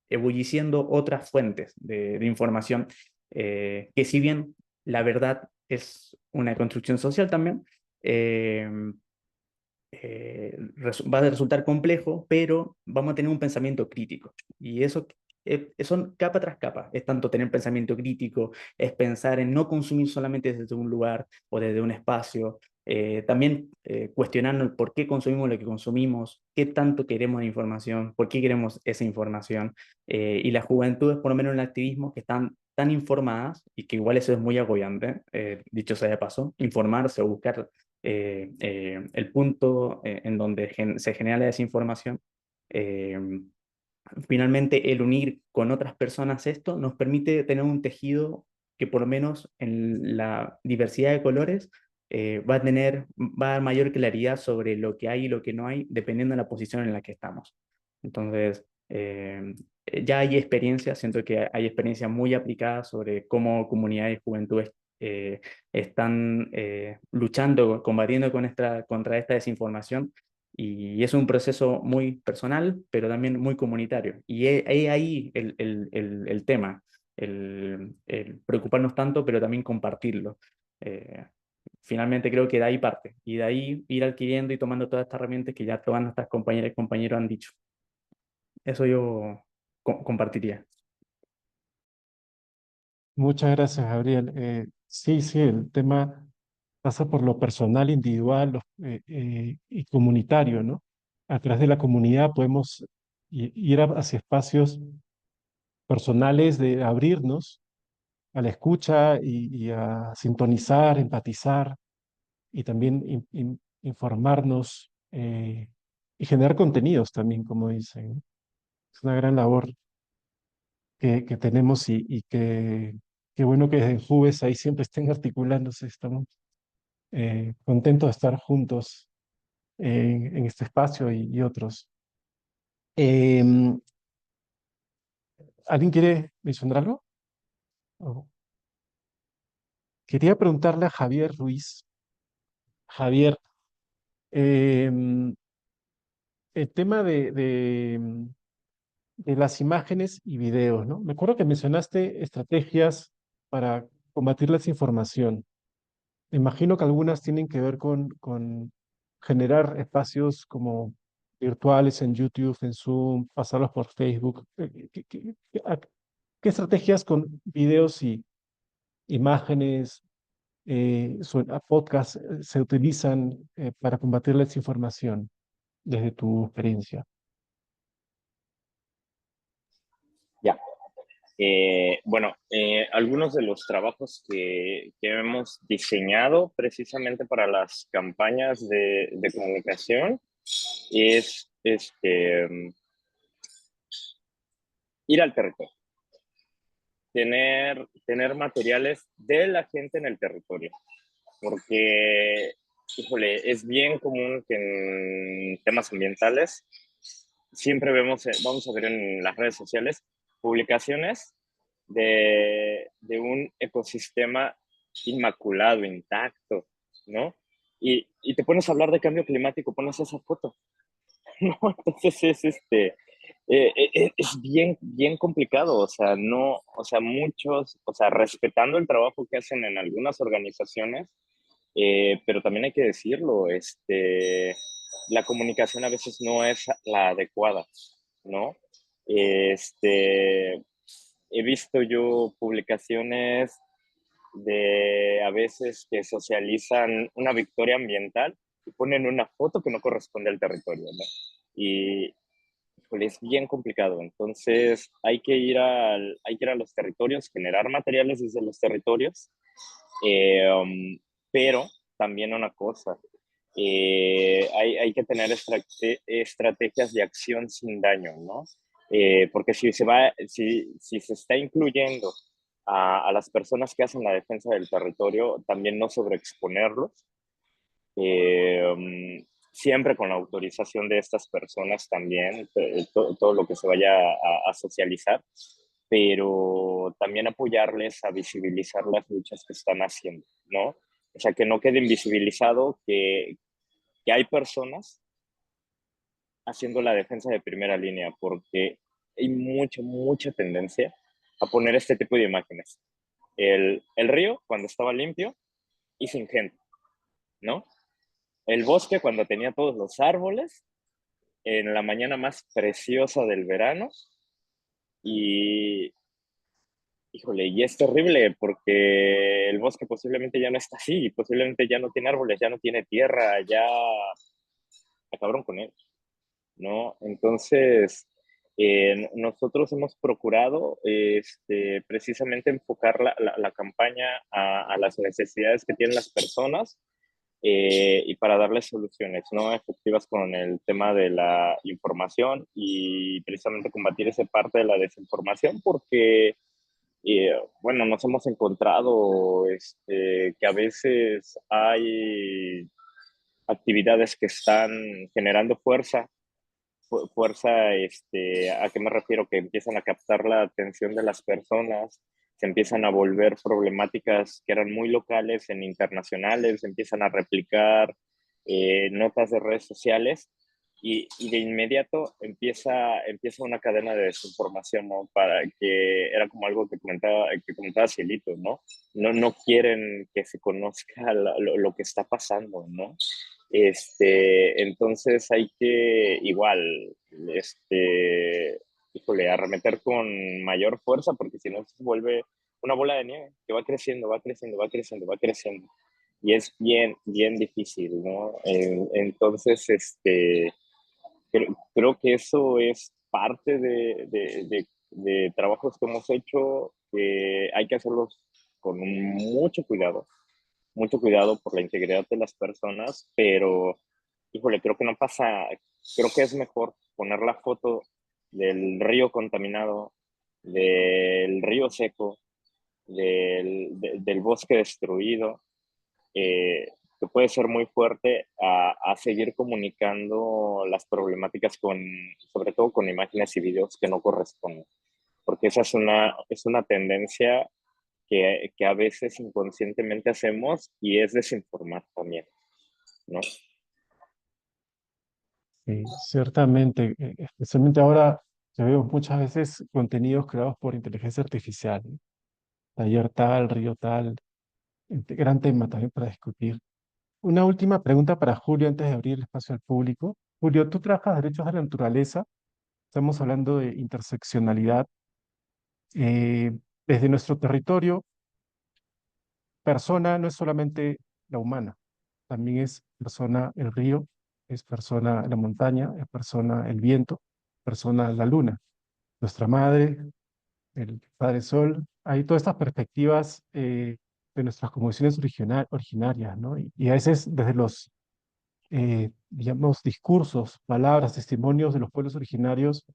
[SPEAKER 8] ebulliciendo otras fuentes de información, que si bien la verdad es una construcción social también, eh, va a resultar complejo, pero vamos a tener un pensamiento crítico. Y eso son capa tras capa. Es tanto tener pensamiento crítico, es pensar en no consumir solamente desde un lugar o desde un espacio, también cuestionando el por qué consumimos lo que consumimos, qué tanto queremos de información, por qué queremos esa información. Y las juventudes, por lo menos en el activismo, que están tan informadas, y que igual eso es muy agobiante, dicho sea de paso, informarse o buscar el punto en donde se genera la desinformación. eh, Finalmente, el unir con otras personas esto nos permite tener un tejido que por lo menos en la diversidad de colores va a dar mayor claridad sobre lo que hay y lo que no hay, dependiendo de la posición en la que estamos. Entonces, ya hay experiencias, siento que hay experiencias muy aplicadas sobre cómo comunidades y juventudes están luchando, combatiendo contra esta desinformación, y es un proceso muy personal, pero también muy comunitario. Y es ahí el tema, el preocuparnos tanto, pero también compartirlo. Eh, Finalmente creo que de ahí parte, y de ahí ir adquiriendo y tomando todas estas herramientas que ya todas nuestras compañeras y compañeros han dicho. Eso yo compartiría.
[SPEAKER 1] Muchas gracias, Gabriel. Sí, sí, el tema pasa por lo personal, individual y comunitario, ¿no? A través de la comunidad podemos ir hacia espacios personales de abrirnos a la escucha y a sintonizar, empatizar y también informarnos y generar contenidos también, como dicen, ¿no? Es una gran labor que tenemos y qué bueno que desde Jubes ahí siempre estén articulándose. Estamos contentos de estar juntos en este espacio y otros. Em, ¿Alguien quiere mencionar algo? Oh. Quería preguntarle a Javier Ruiz. Javier, em, el tema de las imágenes y videos, ¿no? Me acuerdo que mencionaste estrategias para combatir la desinformación. Me imagino que algunas tienen que ver con generar espacios como virtuales en YouTube, en Zoom, pasarlos por Facebook. ¿Qué estrategias con videos y imágenes, podcasts se utilizan para combatir la desinformación desde tu experiencia?
[SPEAKER 3] Ya. Bueno, algunos de los trabajos que hemos diseñado precisamente para las campañas de comunicación es ir al territorio, tener materiales de la gente en el territorio, porque, híjole, es bien común que en temas ambientales siempre vamos a ver en las redes sociales publicaciones de un ecosistema inmaculado, intacto, ¿no? Y te pones a hablar de cambio climático, pones esa foto, ¿no? Entonces es bien, bien complicado, o sea, no, o sea, muchos, o sea, respetando el trabajo que hacen en algunas organizaciones, pero también hay que decirlo, la comunicación a veces no es la adecuada, ¿no? He visto yo publicaciones de a veces que socializan una victoria ambiental y ponen una foto que no corresponde al territorio, ¿no? Y híjole, es bien complicado. Entonces hay que ir a los territorios, generar materiales desde los territorios Pero también una cosa, hay que tener estrategias de acción sin daño, ¿no? Porque si se está incluyendo a las personas que hacen la defensa del territorio, también no sobreexponerlos, siempre con la autorización de estas personas también, todo lo que se vaya a socializar, pero también apoyarles a visibilizar las luchas que están haciendo, ¿no? O sea, que no quede invisibilizado que hay personas haciendo la defensa de primera línea, porque hay mucha tendencia a poner este tipo de imágenes. El río, cuando estaba limpio y sin gente, ¿no? El bosque, cuando tenía todos los árboles, en la mañana más preciosa del verano, y híjole, y es terrible porque el bosque posiblemente ya no está así, posiblemente ya no tiene árboles, ya no tiene tierra, ya acabaron con él, ¿no? Entonces, nosotros hemos procurado precisamente enfocar la campaña a las necesidades que tienen las personas, y para darles soluciones, ¿no? Efectivas con el tema de la información y precisamente combatir esa parte de la desinformación, porque bueno, nos hemos encontrado que a veces hay actividades que están generando fuerza, ¿a qué me refiero? Que empiezan a captar la atención de las personas, se empiezan a volver problemáticas que eran muy locales en internacionales, se empiezan a replicar notas de redes sociales y de inmediato empieza una cadena de desinformación, ¿no? Para que era como algo que comentaba Cielito, ¿no? No quieren que se conozca lo que está pasando, ¿no? Entonces hay que igual, híjole, arremeter con mayor fuerza, porque si no se vuelve una bola de nieve que va creciendo, va creciendo, va creciendo, va creciendo. Y es bien difícil, ¿no? Entonces, creo que eso es parte de trabajos que hemos hecho, que hay que hacerlos con mucho cuidado por la integridad de las personas, pero, híjole, creo que no pasa, creo que es mejor poner la foto del río contaminado, del río seco, del bosque destruido, que puede ser muy fuerte a seguir comunicando las problemáticas sobre todo con imágenes y videos que no corresponden, porque esa es una tendencia que a veces inconscientemente hacemos y es desinformar también, ¿no?
[SPEAKER 1] Sí, ciertamente, especialmente ahora que veo muchas veces contenidos creados por inteligencia artificial, ¿no? Taller tal, río tal, gran tema también para discutir. Una última pregunta para Julio antes de abrir el espacio al público. Julio, tú trabajas derechos de la naturaleza, estamos hablando de interseccionalidad. Desde nuestro territorio, persona no es solamente la humana, también es persona el río, es persona la montaña, es persona el viento, persona la luna, nuestra madre, el Padre Sol. Hay todas estas perspectivas de nuestras convicciones originarias, ¿no? Y a veces desde los, digamos, discursos, palabras, testimonios de los pueblos originarios,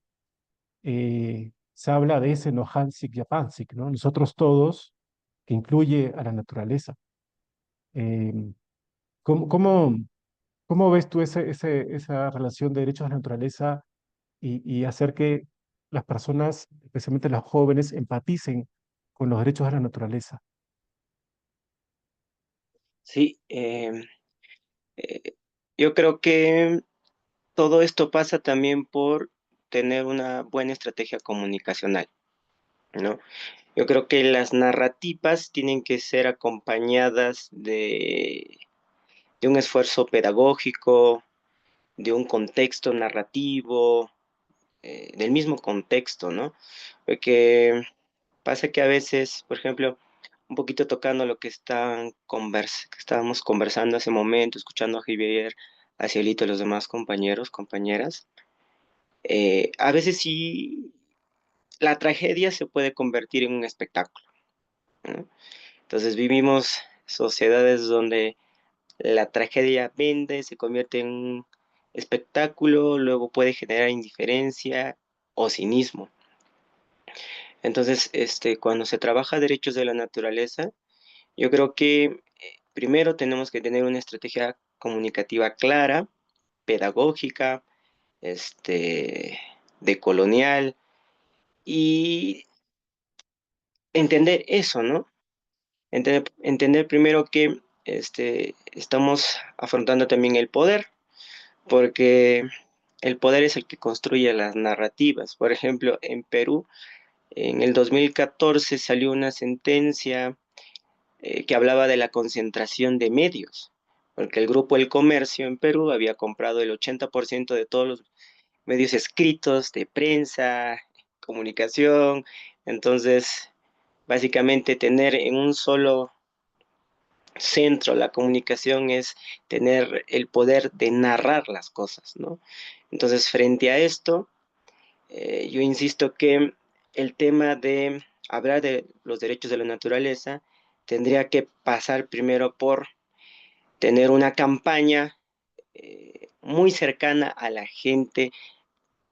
[SPEAKER 1] se habla de ese Nohansik Yapansik, ¿no? Nosotros todos, que incluye a la naturaleza. Eh, ¿cómo, cómo, cómo ves tú esa relación de derechos a la naturaleza y hacer que las personas, especialmente los jóvenes, empaticen con los derechos de la naturaleza?
[SPEAKER 4] Sí, eh, yo creo que todo esto pasa también por tener una buena estrategia comunicacional, ¿no? Yo creo que las narrativas tienen que ser acompañadas de un esfuerzo pedagógico, de un contexto narrativo, del mismo contexto, ¿no? Porque pasa que a veces, por ejemplo, un poquito tocando lo que que estábamos conversando hace un momento, escuchando a Javier, a Cielito y los demás compañeros, compañeras, a veces sí la tragedia se puede convertir en un espectáculo, ¿no? Entonces vivimos sociedades donde la tragedia vende, se convierte en un espectáculo, luego puede generar indiferencia o cinismo. Entonces, cuando se trabaja derechos de la naturaleza, yo creo que primero tenemos que tener una estrategia comunicativa clara, pedagógica, decolonial, y entender eso, ¿no? Entender primero que estamos afrontando también el poder, porque el poder es el que construye las narrativas. Por ejemplo, en Perú, en el 2014 salió una sentencia que hablaba de la concentración de medios, porque el grupo El Comercio en Perú había comprado el 80% de todos los medios escritos, de prensa, comunicación. Entonces, básicamente tener en un solo centro la comunicación es tener el poder de narrar las cosas, ¿no? Entonces, frente a esto, yo insisto que el tema de hablar de los derechos de la naturaleza tendría que pasar primero por tener una campaña muy cercana a la gente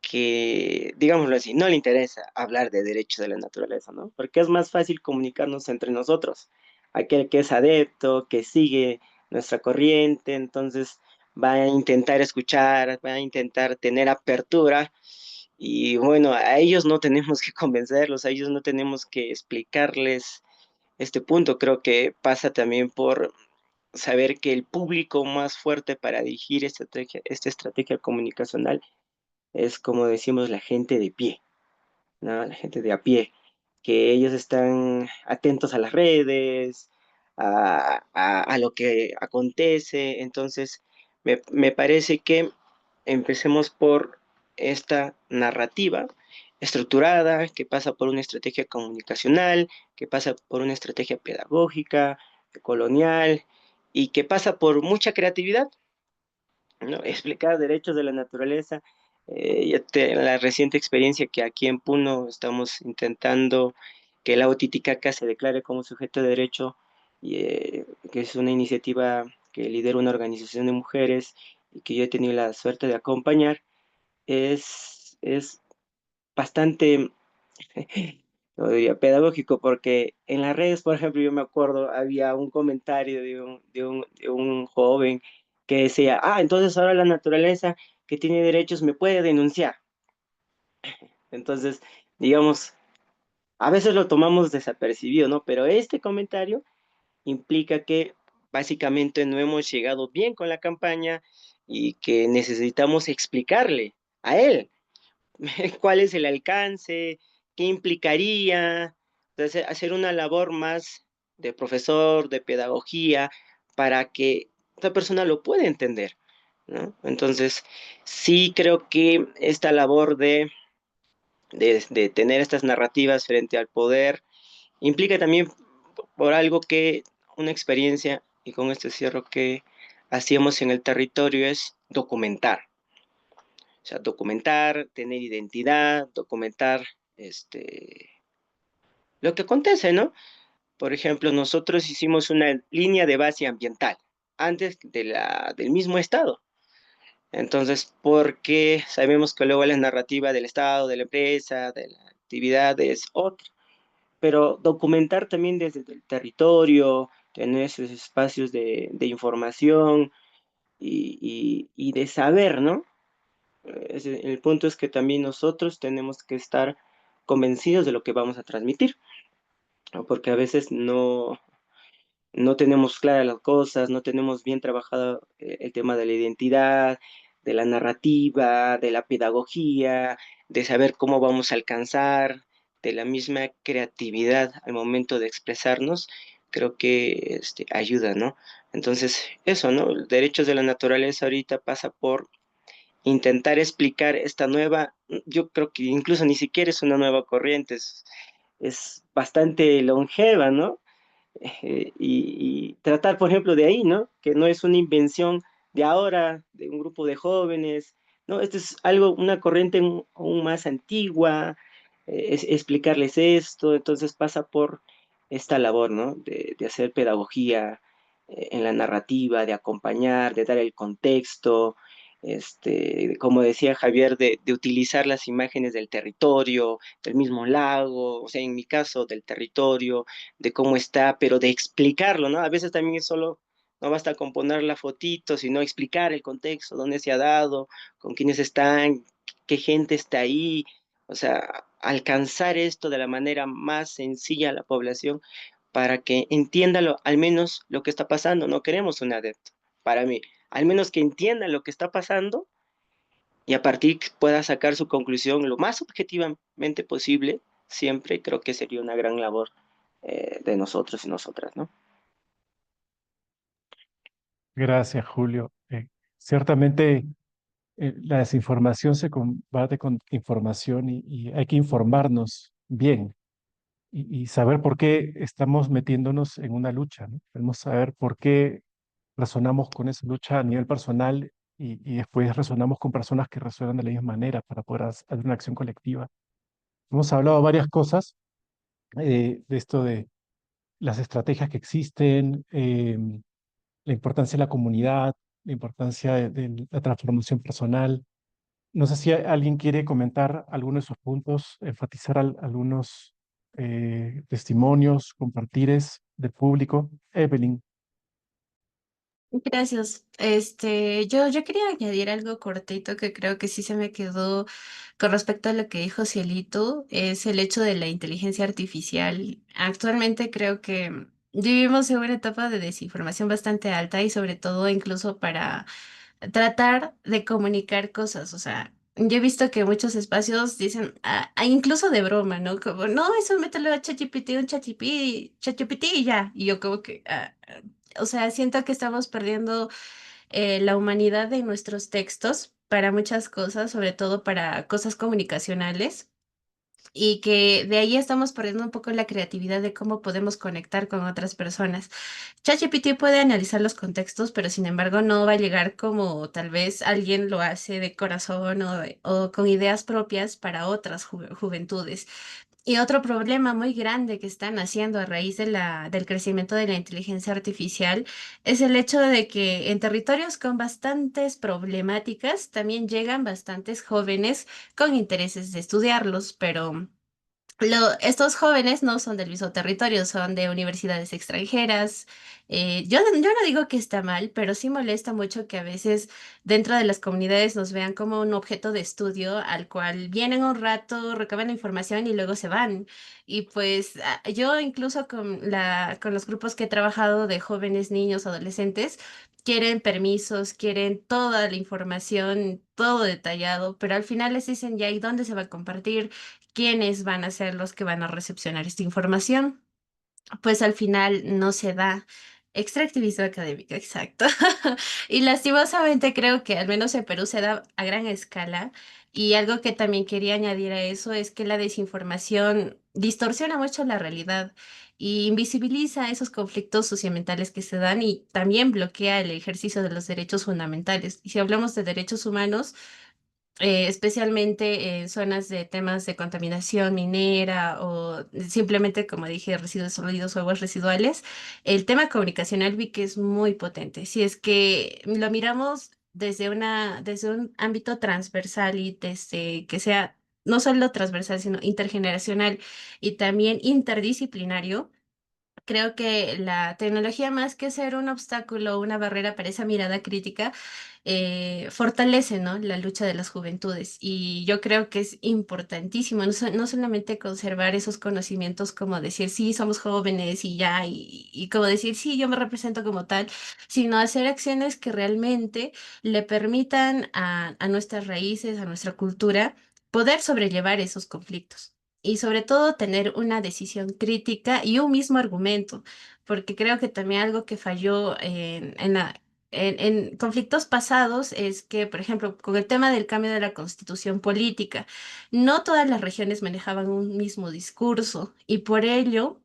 [SPEAKER 4] que, digámoslo así, no le interesa hablar de derechos de la naturaleza, ¿no? Porque es más fácil comunicarnos entre nosotros. Aquel que es adepto, que sigue nuestra corriente, entonces va a intentar escuchar, va a intentar tener apertura y bueno, a ellos no tenemos que convencerlos, a ellos no tenemos que explicarles este punto. Creo que pasa también por saber que el público más fuerte para dirigir esta estrategia comunicacional es, como decimos, la gente de pie, ¿no? La gente de a pie, que ellos están atentos a las redes, a lo que acontece. Entonces, me parece que empecemos por esta narrativa estructurada que pasa por una estrategia comunicacional, que pasa por una estrategia pedagógica, colonial y que pasa por mucha creatividad, ¿no? Explicar derechos de la naturaleza. La reciente experiencia que aquí en Puno estamos intentando que el agua Titicaca se declare como sujeto de derecho, que es una iniciativa que lidera una organización de mujeres y que yo he tenido la suerte de acompañar, es bastante, lo diría, pedagógico, porque en las redes, por ejemplo, yo me acuerdo, había un comentario de un joven que decía, entonces ahora la naturaleza que tiene derechos me puede denunciar. Entonces, digamos, a veces lo tomamos desapercibido, ¿no? Pero este comentario implica que básicamente no hemos llegado bien con la campaña y que necesitamos explicarle a él cuál es el alcance, qué implicaría. Entonces, hacer una labor más de profesor, de pedagogía, para que otra persona lo pueda entender, ¿no? Entonces, sí creo que esta labor de tener estas narrativas frente al poder implica también por algo que una experiencia, y con este cierro, que hacíamos en el territorio es documentar. O sea, documentar, tener identidad, documentar lo que acontece, ¿no? Por ejemplo, nosotros hicimos una línea de base ambiental antes del mismo Estado. Entonces, porque sabemos que luego la narrativa del Estado, de la empresa, de la actividad es otra, pero documentar también desde el territorio, tener esos espacios de información y de saber, ¿no? El punto es que también nosotros tenemos que estar convencidos de lo que vamos a transmitir, ¿no? Porque a veces no tenemos claras las cosas, no tenemos bien trabajado el tema de la identidad, de la narrativa, de la pedagogía, de saber cómo vamos a alcanzar, de la misma creatividad al momento de expresarnos. Creo que ayuda, ¿no? Entonces, eso, ¿no? Derechos de la naturaleza ahorita pasa por intentar explicar esta nueva, yo creo que incluso ni siquiera es una nueva corriente, es bastante longeva, ¿no? Y tratar, por ejemplo, de ahí, ¿no? Que no es una invención de ahora, de un grupo de jóvenes, ¿no? Esto es algo, una corriente aún más antigua, es explicarles esto, entonces pasa por esta labor, ¿no? De hacer pedagogía, en la narrativa, de acompañar, de dar el contexto, como decía Javier, de utilizar las imágenes del territorio, del mismo lago, o sea, en mi caso, del territorio, de cómo está, pero de explicarlo, ¿no? A veces también es solo, no basta con poner la fotito, sino explicar el contexto, dónde se ha dado, con quiénes están, qué gente está ahí, o sea, alcanzar esto de la manera más sencilla a la población para que entienda al menos lo que está pasando. No queremos un adepto, para mí. Al menos que entienda lo que está pasando y a partir pueda sacar su conclusión lo más objetivamente posible, siempre creo que sería una gran labor de nosotros y nosotras, ¿no?
[SPEAKER 1] Gracias, Julio. Ciertamente la desinformación se combate con información y hay que informarnos bien y saber por qué estamos metiéndonos en una lucha, ¿no? Debemos saber por qué resonamos con esa lucha a nivel personal y después resonamos con personas que resuenan de la misma manera para poder hacer una acción colectiva. Hemos hablado varias cosas de esto de las estrategias que existen, la importancia de la comunidad, la importancia de la transformación personal. No sé si alguien quiere comentar alguno de esos puntos, enfatizar algunos testimonios, compartires del público. Evelyn,
[SPEAKER 5] Gracias. Yo quería añadir algo cortito que creo que sí se me quedó con respecto a lo que dijo Cielito, es el hecho de la inteligencia artificial. Actualmente creo que vivimos en una etapa de desinformación bastante alta y sobre todo incluso para tratar de comunicar cosas, o sea, yo he visto que muchos espacios dicen, incluso de broma, ¿no? Como, no, eso mételo a ChatGPT, un ChatGPT y ya. Y yo como que, o sea, siento que estamos perdiendo la humanidad de nuestros textos para muchas cosas, sobre todo para cosas comunicacionales y que de ahí estamos perdiendo un poco la creatividad de cómo podemos conectar con otras personas. ChatGPT puede analizar los contextos, pero sin embargo no va a llegar como tal vez alguien lo hace de corazón o con ideas propias para otras juventudes. Y otro problema muy grande que están haciendo a raíz de del crecimiento de la inteligencia artificial es el hecho de que en territorios con bastantes problemáticas también llegan bastantes jóvenes con intereses de estudiarlos, pero estos jóvenes no son del mismo territorio, son de universidades extranjeras. Yo no digo que está mal, pero sí molesta mucho que a veces dentro de las comunidades nos vean como un objeto de estudio al cual vienen un rato, recaban la información y luego se van. Y pues yo incluso con los grupos que he trabajado de jóvenes, niños, adolescentes, quieren permisos, quieren toda la información, todo detallado, pero al final les dicen ya, ¿y dónde se va a compartir? ¿Quiénes van a ser los que van a recepcionar esta información? Pues al final no se da extractivismo académico, exacto. Y lastimosamente creo que al menos en Perú se da a gran escala. Y algo que también quería añadir a eso es que la desinformación distorsiona mucho la realidad y invisibiliza esos conflictos socioambientales que se dan y también bloquea el ejercicio de los derechos fundamentales. Y si hablamos de derechos humanos, especialmente en zonas de temas de contaminación minera o simplemente, como dije, residuos sólidos o aguas residuales, el tema comunicacional vi que es muy potente. Si es que lo miramos desde un ámbito transversal y desde que sea no solo transversal, sino intergeneracional y también interdisciplinario. Creo que la tecnología, más que ser un obstáculo o una barrera para esa mirada crítica, fortalece, ¿no?, la lucha de las juventudes. Y yo creo que es importantísimo no solamente conservar esos conocimientos como decir, sí, somos jóvenes y ya, y como decir, sí, yo me represento como tal, sino hacer acciones que realmente le permitan a nuestras raíces, a nuestra cultura, poder sobrellevar esos conflictos y sobre todo tener una decisión crítica y un mismo argumento, porque creo que también algo que falló en conflictos pasados es que, por ejemplo, con el tema del cambio de la constitución política, no todas las regiones manejaban un mismo discurso y por ello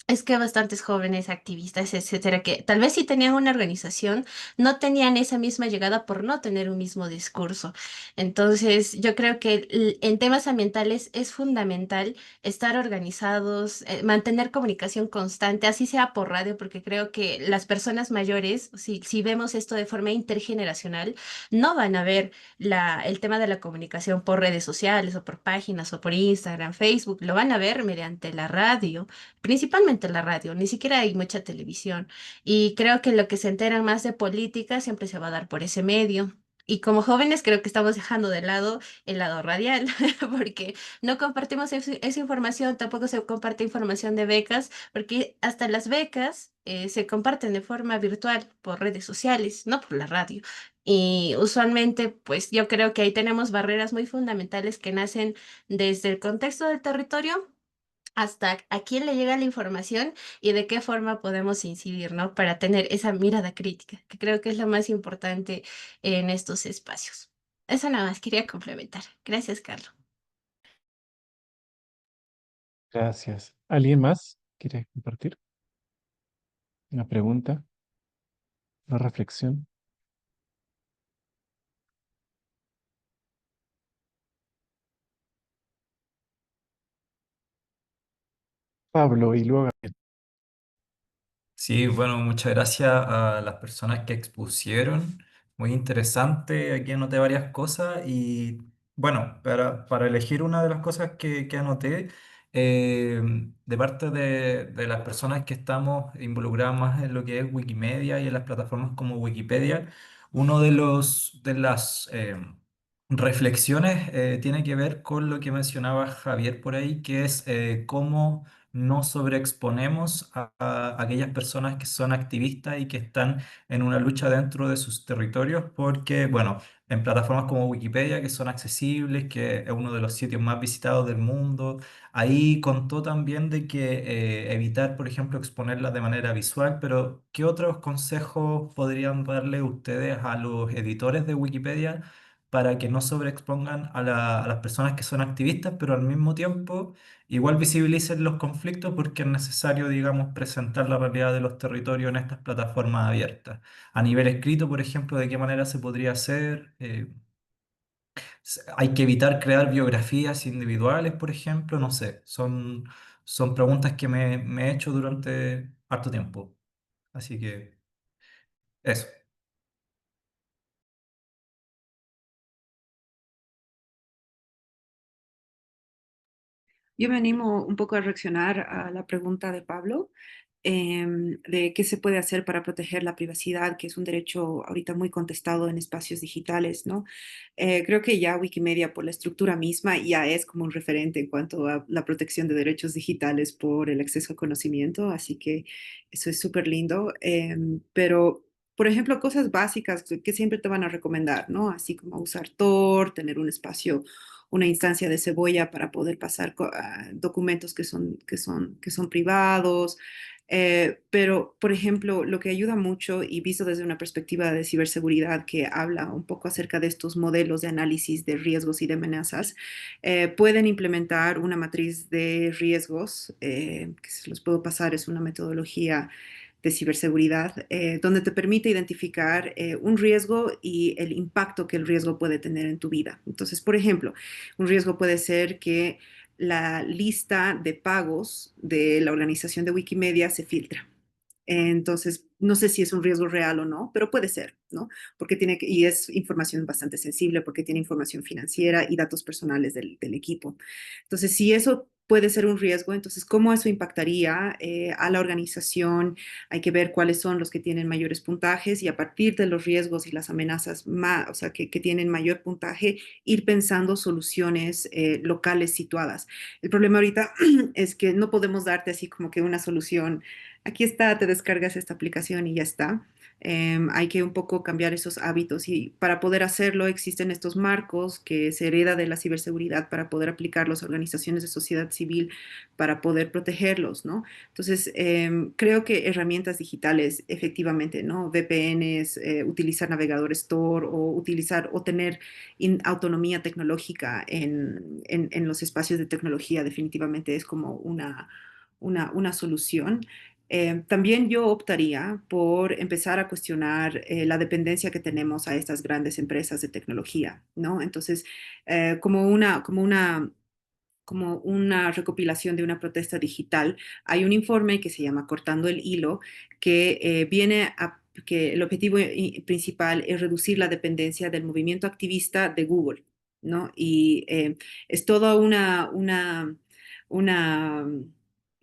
[SPEAKER 5] Es que bastantes jóvenes activistas, etcétera, que tal vez sí tenían una organización, no tenían esa misma llegada por no tener un mismo discurso. Entonces, yo creo que en temas ambientales es fundamental estar organizados, mantener comunicación constante, así sea por radio, porque creo que las personas mayores, si vemos esto de forma intergeneracional, no van a ver el tema de la comunicación por redes sociales o por páginas o por Instagram, Facebook, lo van a ver mediante la radio, principalmente la radio, ni siquiera hay mucha televisión. Y creo que lo que se enteran más de política siempre se va a dar por ese medio. Y como jóvenes creo que estamos dejando de lado el lado radial, porque no compartimos esa información, tampoco se comparte información de becas, porque hasta las becas se comparten de forma virtual por redes sociales, no por la radio. Y usualmente, pues yo creo que ahí tenemos barreras muy fundamentales que nacen desde el contexto del territorio hasta a quién le llega la información y de qué forma podemos incidir, ¿no? Para tener esa mirada crítica, que creo que es lo más importante en estos espacios. Eso nada más quería complementar. Gracias, Carlos.
[SPEAKER 1] Gracias. ¿Alguien más quiere compartir una pregunta, una reflexión? Pablo y luego Gabriel.
[SPEAKER 9] Sí, bueno, muchas gracias a las personas que expusieron. Muy interesante, aquí anoté varias cosas y bueno, para elegir una de las cosas que anoté, eh, de parte de las personas que estamos involucradas más en lo que es Wikimedia y en las plataformas como Wikipedia, uno de las reflexiones tiene que ver con lo que mencionaba Javier por ahí, que es cómo no sobreexponemos a aquellas personas que son activistas y que están en una lucha dentro de sus territorios, porque, bueno, en plataformas como Wikipedia, que son accesibles, que es uno de los sitios más visitados del mundo, ahí contó también de que evitar, por ejemplo, exponerlas de manera visual, pero ¿qué otros consejos podrían darle ustedes a los editores de Wikipedia para que no sobreexpongan a las personas que son activistas, pero al mismo tiempo igual visibilicen los conflictos porque es necesario, digamos, presentar la realidad de los territorios en estas plataformas abiertas? A nivel escrito, por ejemplo, ¿de qué manera se podría hacer? ¿Hay que evitar crear biografías individuales, por ejemplo? No sé, son preguntas que me he hecho durante harto tiempo. Así que eso.
[SPEAKER 2] Yo me animo un poco a reaccionar a la pregunta de Pablo, de qué se puede hacer para proteger la privacidad, que es un derecho ahorita muy contestado en espacios digitales, ¿no? Creo que ya Wikimedia, por la estructura misma, ya es como un referente en cuanto a la protección de derechos digitales por el acceso al conocimiento, así que eso es súper lindo. Pero, por ejemplo, cosas básicas que siempre te van a recomendar, ¿no? Así como usar Tor, tener un espacio, una instancia de cebolla para poder pasar documentos que son privados. Pero, por ejemplo, lo que ayuda mucho y visto desde una perspectiva de ciberseguridad que habla un poco acerca de estos modelos de análisis de riesgos y de amenazas, pueden implementar una matriz de riesgos, que se los puedo pasar, es una metodología de ciberseguridad, donde te permite identificar un riesgo y el impacto que el riesgo puede tener en tu vida. Entonces, por ejemplo, un riesgo puede ser que la lista de pagos de la organización de Wikimedia se filtra. Entonces, no sé si es un riesgo real o no, pero puede ser, ¿no? Y es información bastante sensible porque tiene información financiera y datos personales del equipo. Entonces, si eso puede ser un riesgo, entonces, ¿cómo eso impactaría a la organización? Hay que ver cuáles son los que tienen mayores puntajes y a partir de los riesgos y las amenazas más, o sea, que tienen mayor puntaje, ir pensando soluciones locales situadas. El problema ahorita es que no podemos darte así como que una solución. Aquí está, te descargas esta aplicación y ya está. Hay que un poco cambiar esos hábitos y para poder hacerlo existen estos marcos que se hereda de la ciberseguridad para poder aplicarlos a organizaciones de sociedad civil para poder protegerlos, ¿no? Entonces, creo que herramientas digitales, efectivamente, ¿no? VPNs, utilizar navegadores Tor o utilizar o tener autonomía tecnológica en los espacios de tecnología definitivamente es como una solución. También yo optaría por empezar a cuestionar la dependencia que tenemos a estas grandes empresas de tecnología, ¿no? Entonces, como una recopilación de una protesta digital, hay un informe que se llama Cortando el Hilo, que que el objetivo principal es reducir la dependencia del movimiento activista de Google, ¿no? Y es toda una, una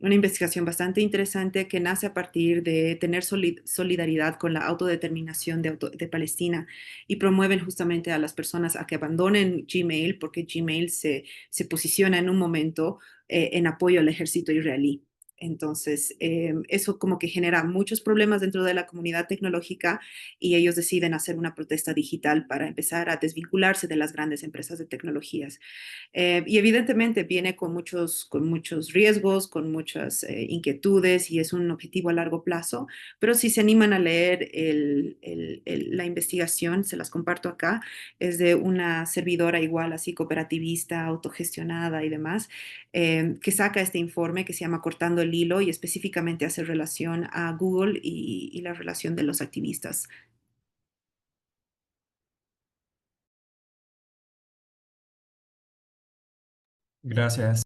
[SPEAKER 2] investigación bastante interesante que nace a partir de tener solidaridad con la autodeterminación de Palestina y promueven justamente a las personas a que abandonen Gmail porque Gmail se posiciona en un momento en apoyo al ejército israelí. Entonces, eso como que genera muchos problemas dentro de la comunidad tecnológica y ellos deciden hacer una protesta digital para empezar a desvincularse de las grandes empresas de tecnologías. Y evidentemente viene con muchos riesgos, con muchas inquietudes y es un objetivo a largo plazo, pero si se animan a leer la investigación, se las comparto acá, es de una servidora igual así cooperativista, autogestionada y demás, que saca este informe que se llama Cortando el Hilo y específicamente hace relación a Google y la relación de los activistas.
[SPEAKER 9] Gracias.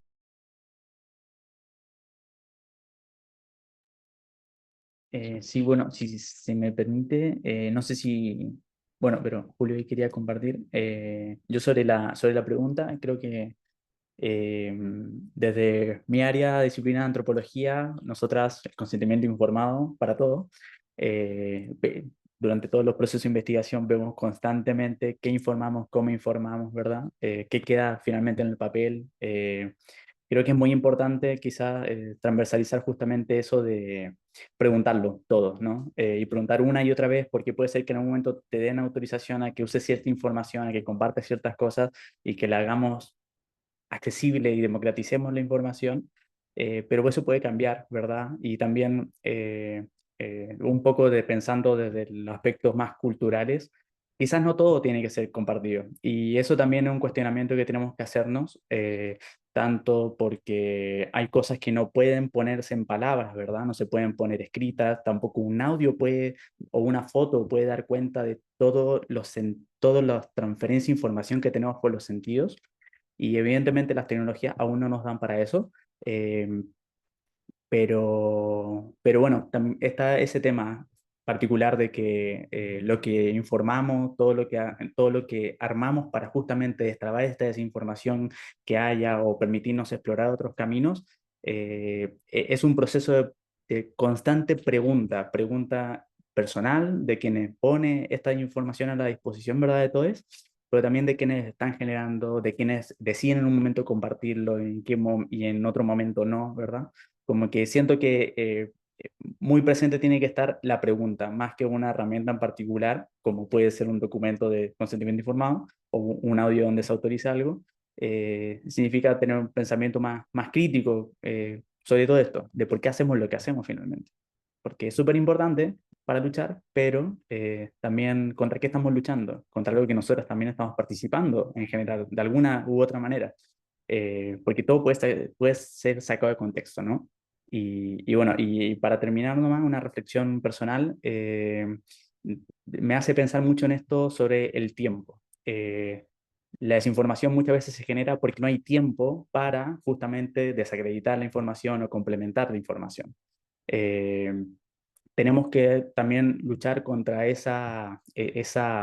[SPEAKER 8] Sí, bueno, si se me permite, no sé si, bueno, pero Julio ahí quería compartir. Yo sobre la pregunta, creo que desde mi área, disciplina de antropología, nosotras, el consentimiento informado para todo, durante todos los procesos de investigación vemos constantemente qué informamos, cómo informamos, ¿verdad? Qué queda finalmente en el papel. Creo que es muy importante quizás transversalizar justamente eso de preguntarlo todo, ¿no? Y preguntar una y otra vez, porque puede ser que en un momento te den autorización a que uses cierta información, a que compartas ciertas cosas y que la hagamos accesible y democraticemos la información, pero eso puede cambiar, ¿verdad? Y también un poco de pensando desde los aspectos más culturales, quizás no todo tiene que ser compartido. Y eso también es un cuestionamiento que tenemos que hacernos, tanto porque hay cosas que no pueden ponerse en palabras, ¿verdad? No se pueden poner escritas, tampoco un audio puede o una foto puede dar cuenta de todas las transferencias de información que tenemos por los sentidos y evidentemente las tecnologías aún no nos dan para eso, eh, pero bueno, está ese tema particular de que lo que informamos, todo lo que armamos para justamente destrabar esta desinformación que haya o permitirnos explorar otros caminos, es un proceso de constante pregunta personal de quienes pone esta información a la disposición, ¿verdad? De todos, pero también de quienes están generando, de quienes deciden en un momento compartirlo y en otro momento no, ¿verdad? Como que siento que muy presente tiene que estar la pregunta, más que una herramienta en particular, como puede ser un documento de consentimiento informado o un audio donde se autoriza algo. Significa tener un pensamiento más crítico sobre todo esto, de por qué hacemos lo que hacemos finalmente. Porque es súper importante para luchar, pero también contra qué estamos luchando, contra algo que nosotros también estamos participando en general, de alguna u otra manera. Porque todo puede ser sacado de contexto, ¿no? Y bueno, y para terminar nomás, una reflexión personal, me hace pensar mucho en esto sobre el tiempo. La desinformación muchas veces se genera porque no hay tiempo para justamente desacreditar la información o complementar la información. Eh, Tenemos que también luchar contra esa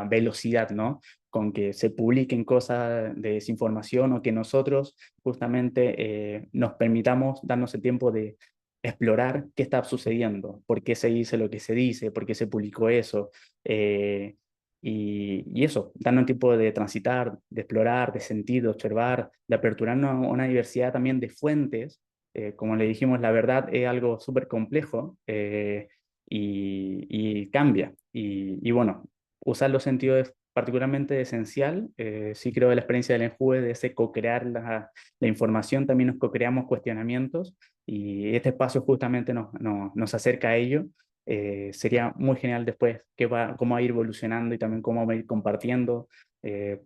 [SPEAKER 8] velocidad, ¿no? Con que se publiquen cosas de desinformación o que nosotros justamente nos permitamos darnos el tiempo de explorar qué está sucediendo, por qué se dice lo que se dice, por qué se publicó eso. eh, y eso, darnos el tiempo de transitar, de explorar, de sentir, de observar, de aperturarnos a una diversidad también de fuentes. Como le dijimos, la verdad es algo súper complejo. Y cambia. Y bueno, usar los sentidos es particularmente esencial. Sí creo que la experiencia del enjue de ese co-crear la información, también nos co-creamos cuestionamientos y este espacio justamente nos acerca a ello. Sería muy genial después cómo va a ir evolucionando y también cómo va a ir compartiendo,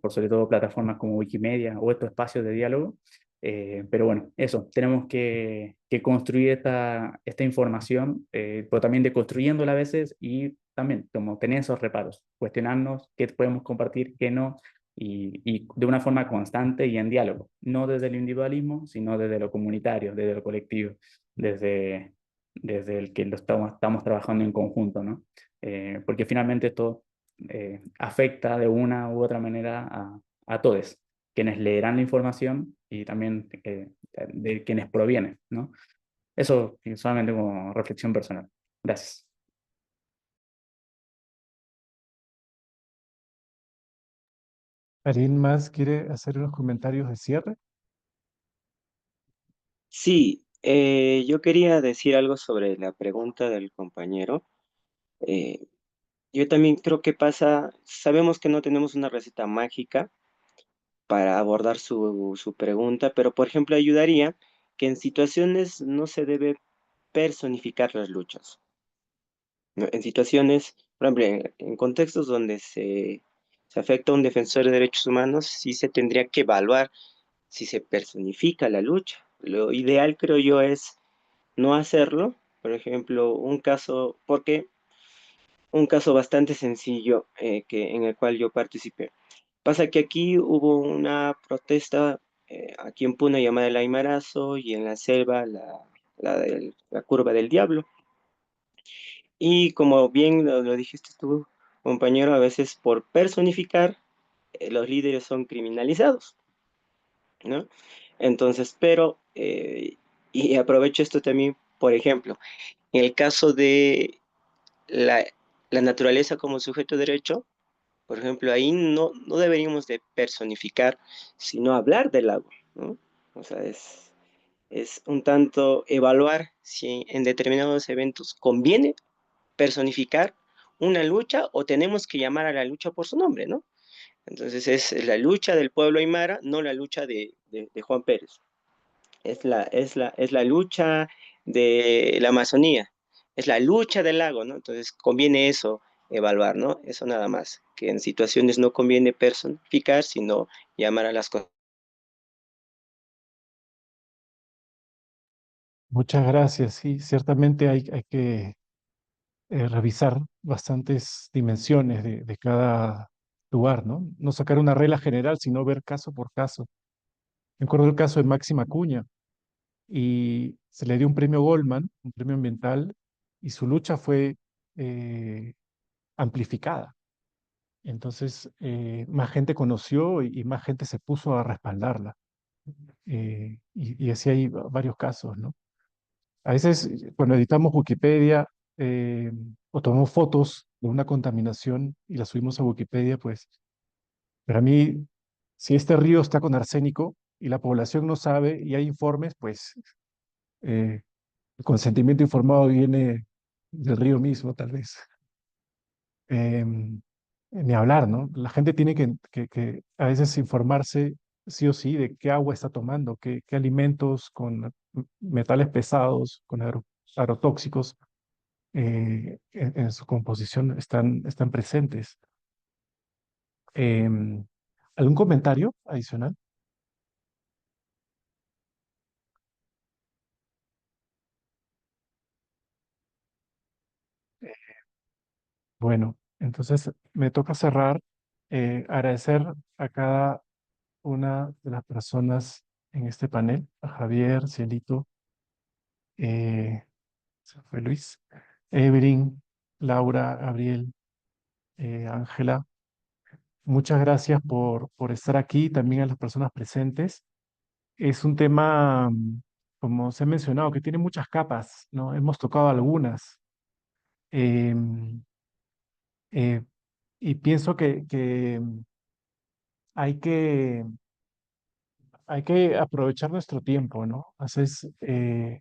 [SPEAKER 8] por sobre todo plataformas como Wikimedia o estos espacios de diálogo. Pero bueno, eso, tenemos que construir esta información, pero también deconstruyéndola a veces y también como tener esos reparos, cuestionarnos qué podemos compartir, qué no, y de una forma constante y en diálogo, no desde el individualismo, sino desde lo comunitario, desde lo colectivo, desde, desde el que estamos trabajando en conjunto, ¿no? Porque finalmente esto afecta de una u otra manera a todos quienes leerán la información y también de quienes provienen, ¿no? Eso solamente como reflexión personal. Gracias.
[SPEAKER 1] ¿Alguien más quiere hacer unos comentarios de cierre?
[SPEAKER 4] Sí, yo quería decir algo sobre la pregunta del compañero. Eh, yo también creo que pasa, sabemos que no tenemos una receta mágica para abordar su pregunta, pero por ejemplo ayudaría que en situaciones no se debe personificar las luchas, ¿no? En situaciones, por ejemplo, en contextos donde se afecta a un defensor de derechos humanos, sí se tendría que evaluar si se personifica la lucha. Lo ideal, creo yo, es no hacerlo. Por ejemplo, un caso bastante sencillo en el cual yo participé. Pasa que aquí hubo una protesta aquí en Puna llamada el Aymarazo y en la selva la Curva del Diablo. Y como bien lo dijiste tú, compañero, a veces por personificar, los líderes son criminalizados, ¿no? Entonces, y aprovecho esto también, por ejemplo, en el caso de la, la naturaleza como sujeto de derecho, por ejemplo, ahí no deberíamos de personificar, sino hablar del agua, ¿no? O sea, es un tanto evaluar si en determinados eventos conviene personificar una lucha o tenemos que llamar a la lucha por su nombre, ¿no? Entonces es la lucha del pueblo aymara, no la lucha de Juan Pérez. Es la lucha de la Amazonía, es la lucha del lago, ¿no? Entonces conviene eso evaluar, ¿no? Eso nada más, que en situaciones no conviene personificar, sino llamar a las cosas.
[SPEAKER 1] Muchas gracias. Sí, ciertamente hay que revisar bastantes dimensiones de cada lugar, ¿no? No sacar una regla general, sino ver caso por caso. Me acuerdo el caso de Máxima Acuña y se le dio un premio Goldman, un premio ambiental, y su lucha fue eh, amplificada. Entonces, más gente conoció y más gente se puso a respaldarla. Y así hay varios casos, ¿no? A veces, cuando editamos Wikipedia o tomamos fotos de una contaminación y la subimos a Wikipedia, pues para mí, si este río está con arsénico y la población no sabe y hay informes, pues eh, el consentimiento informado viene del río mismo, tal vez. Ni hablar, ¿no? La gente tiene que a veces informarse sí o sí de qué agua está tomando, qué alimentos con metales pesados, con agrotóxicos en su composición están presentes. Em, ¿Algún comentario adicional? Bueno, entonces me toca cerrar. Agradecer a cada una de las personas en este panel, a Javier, Cielito, se fue Luis, Evelyn, Laura, Gabriel, Ángela. Muchas gracias por estar aquí, también a las personas presentes. Es un tema, como se ha mencionado, que tiene muchas capas, ¿no? Hemos tocado algunas. em, eh, y pienso que hay que, hay que aprovechar nuestro tiempo, ¿no? Haces, eh,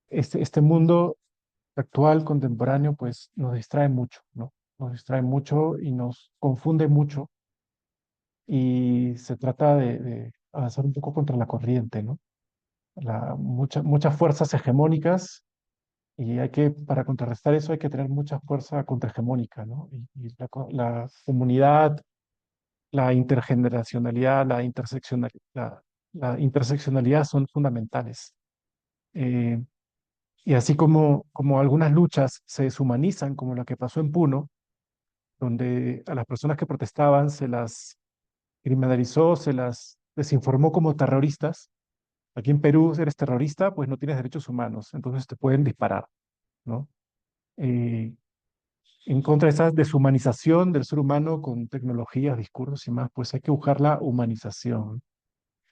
[SPEAKER 1] este mundo actual, contemporáneo, pues nos distrae mucho, ¿no? Nos distrae mucho y nos confunde mucho y se trata de avanzar un poco contra la corriente, ¿no? Muchas fuerzas hegemónicas y para contrarrestar eso hay que tener mucha fuerza contrahegemónica, ¿no? Y la comunidad la intergeneracionalidad, la interseccionalidad son fundamentales. Eh, y así como algunas luchas se deshumanizan, como la que pasó en Puno, donde a las personas que protestaban se las criminalizó, se las desinformó como terroristas. Aquí en Perú, si eres terrorista, pues no tienes derechos humanos, entonces te pueden disparar, ¿no? Eh, en contra de esa deshumanización del ser humano con tecnologías, discursos y más, pues hay que buscar la humanización,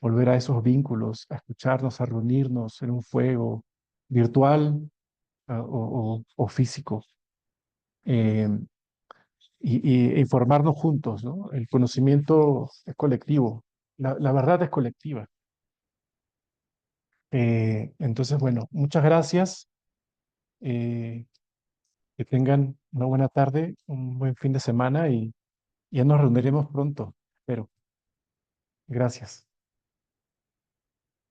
[SPEAKER 1] volver a esos vínculos, a escucharnos, a reunirnos en un fuego virtual o físico, eh, y informarnos juntos, ¿no? El conocimiento es colectivo, la verdad es colectiva. Entonces, bueno, muchas gracias. eh, que tengan una buena tarde, un buen fin de semana y ya nos reuniremos pronto. Espero. Gracias.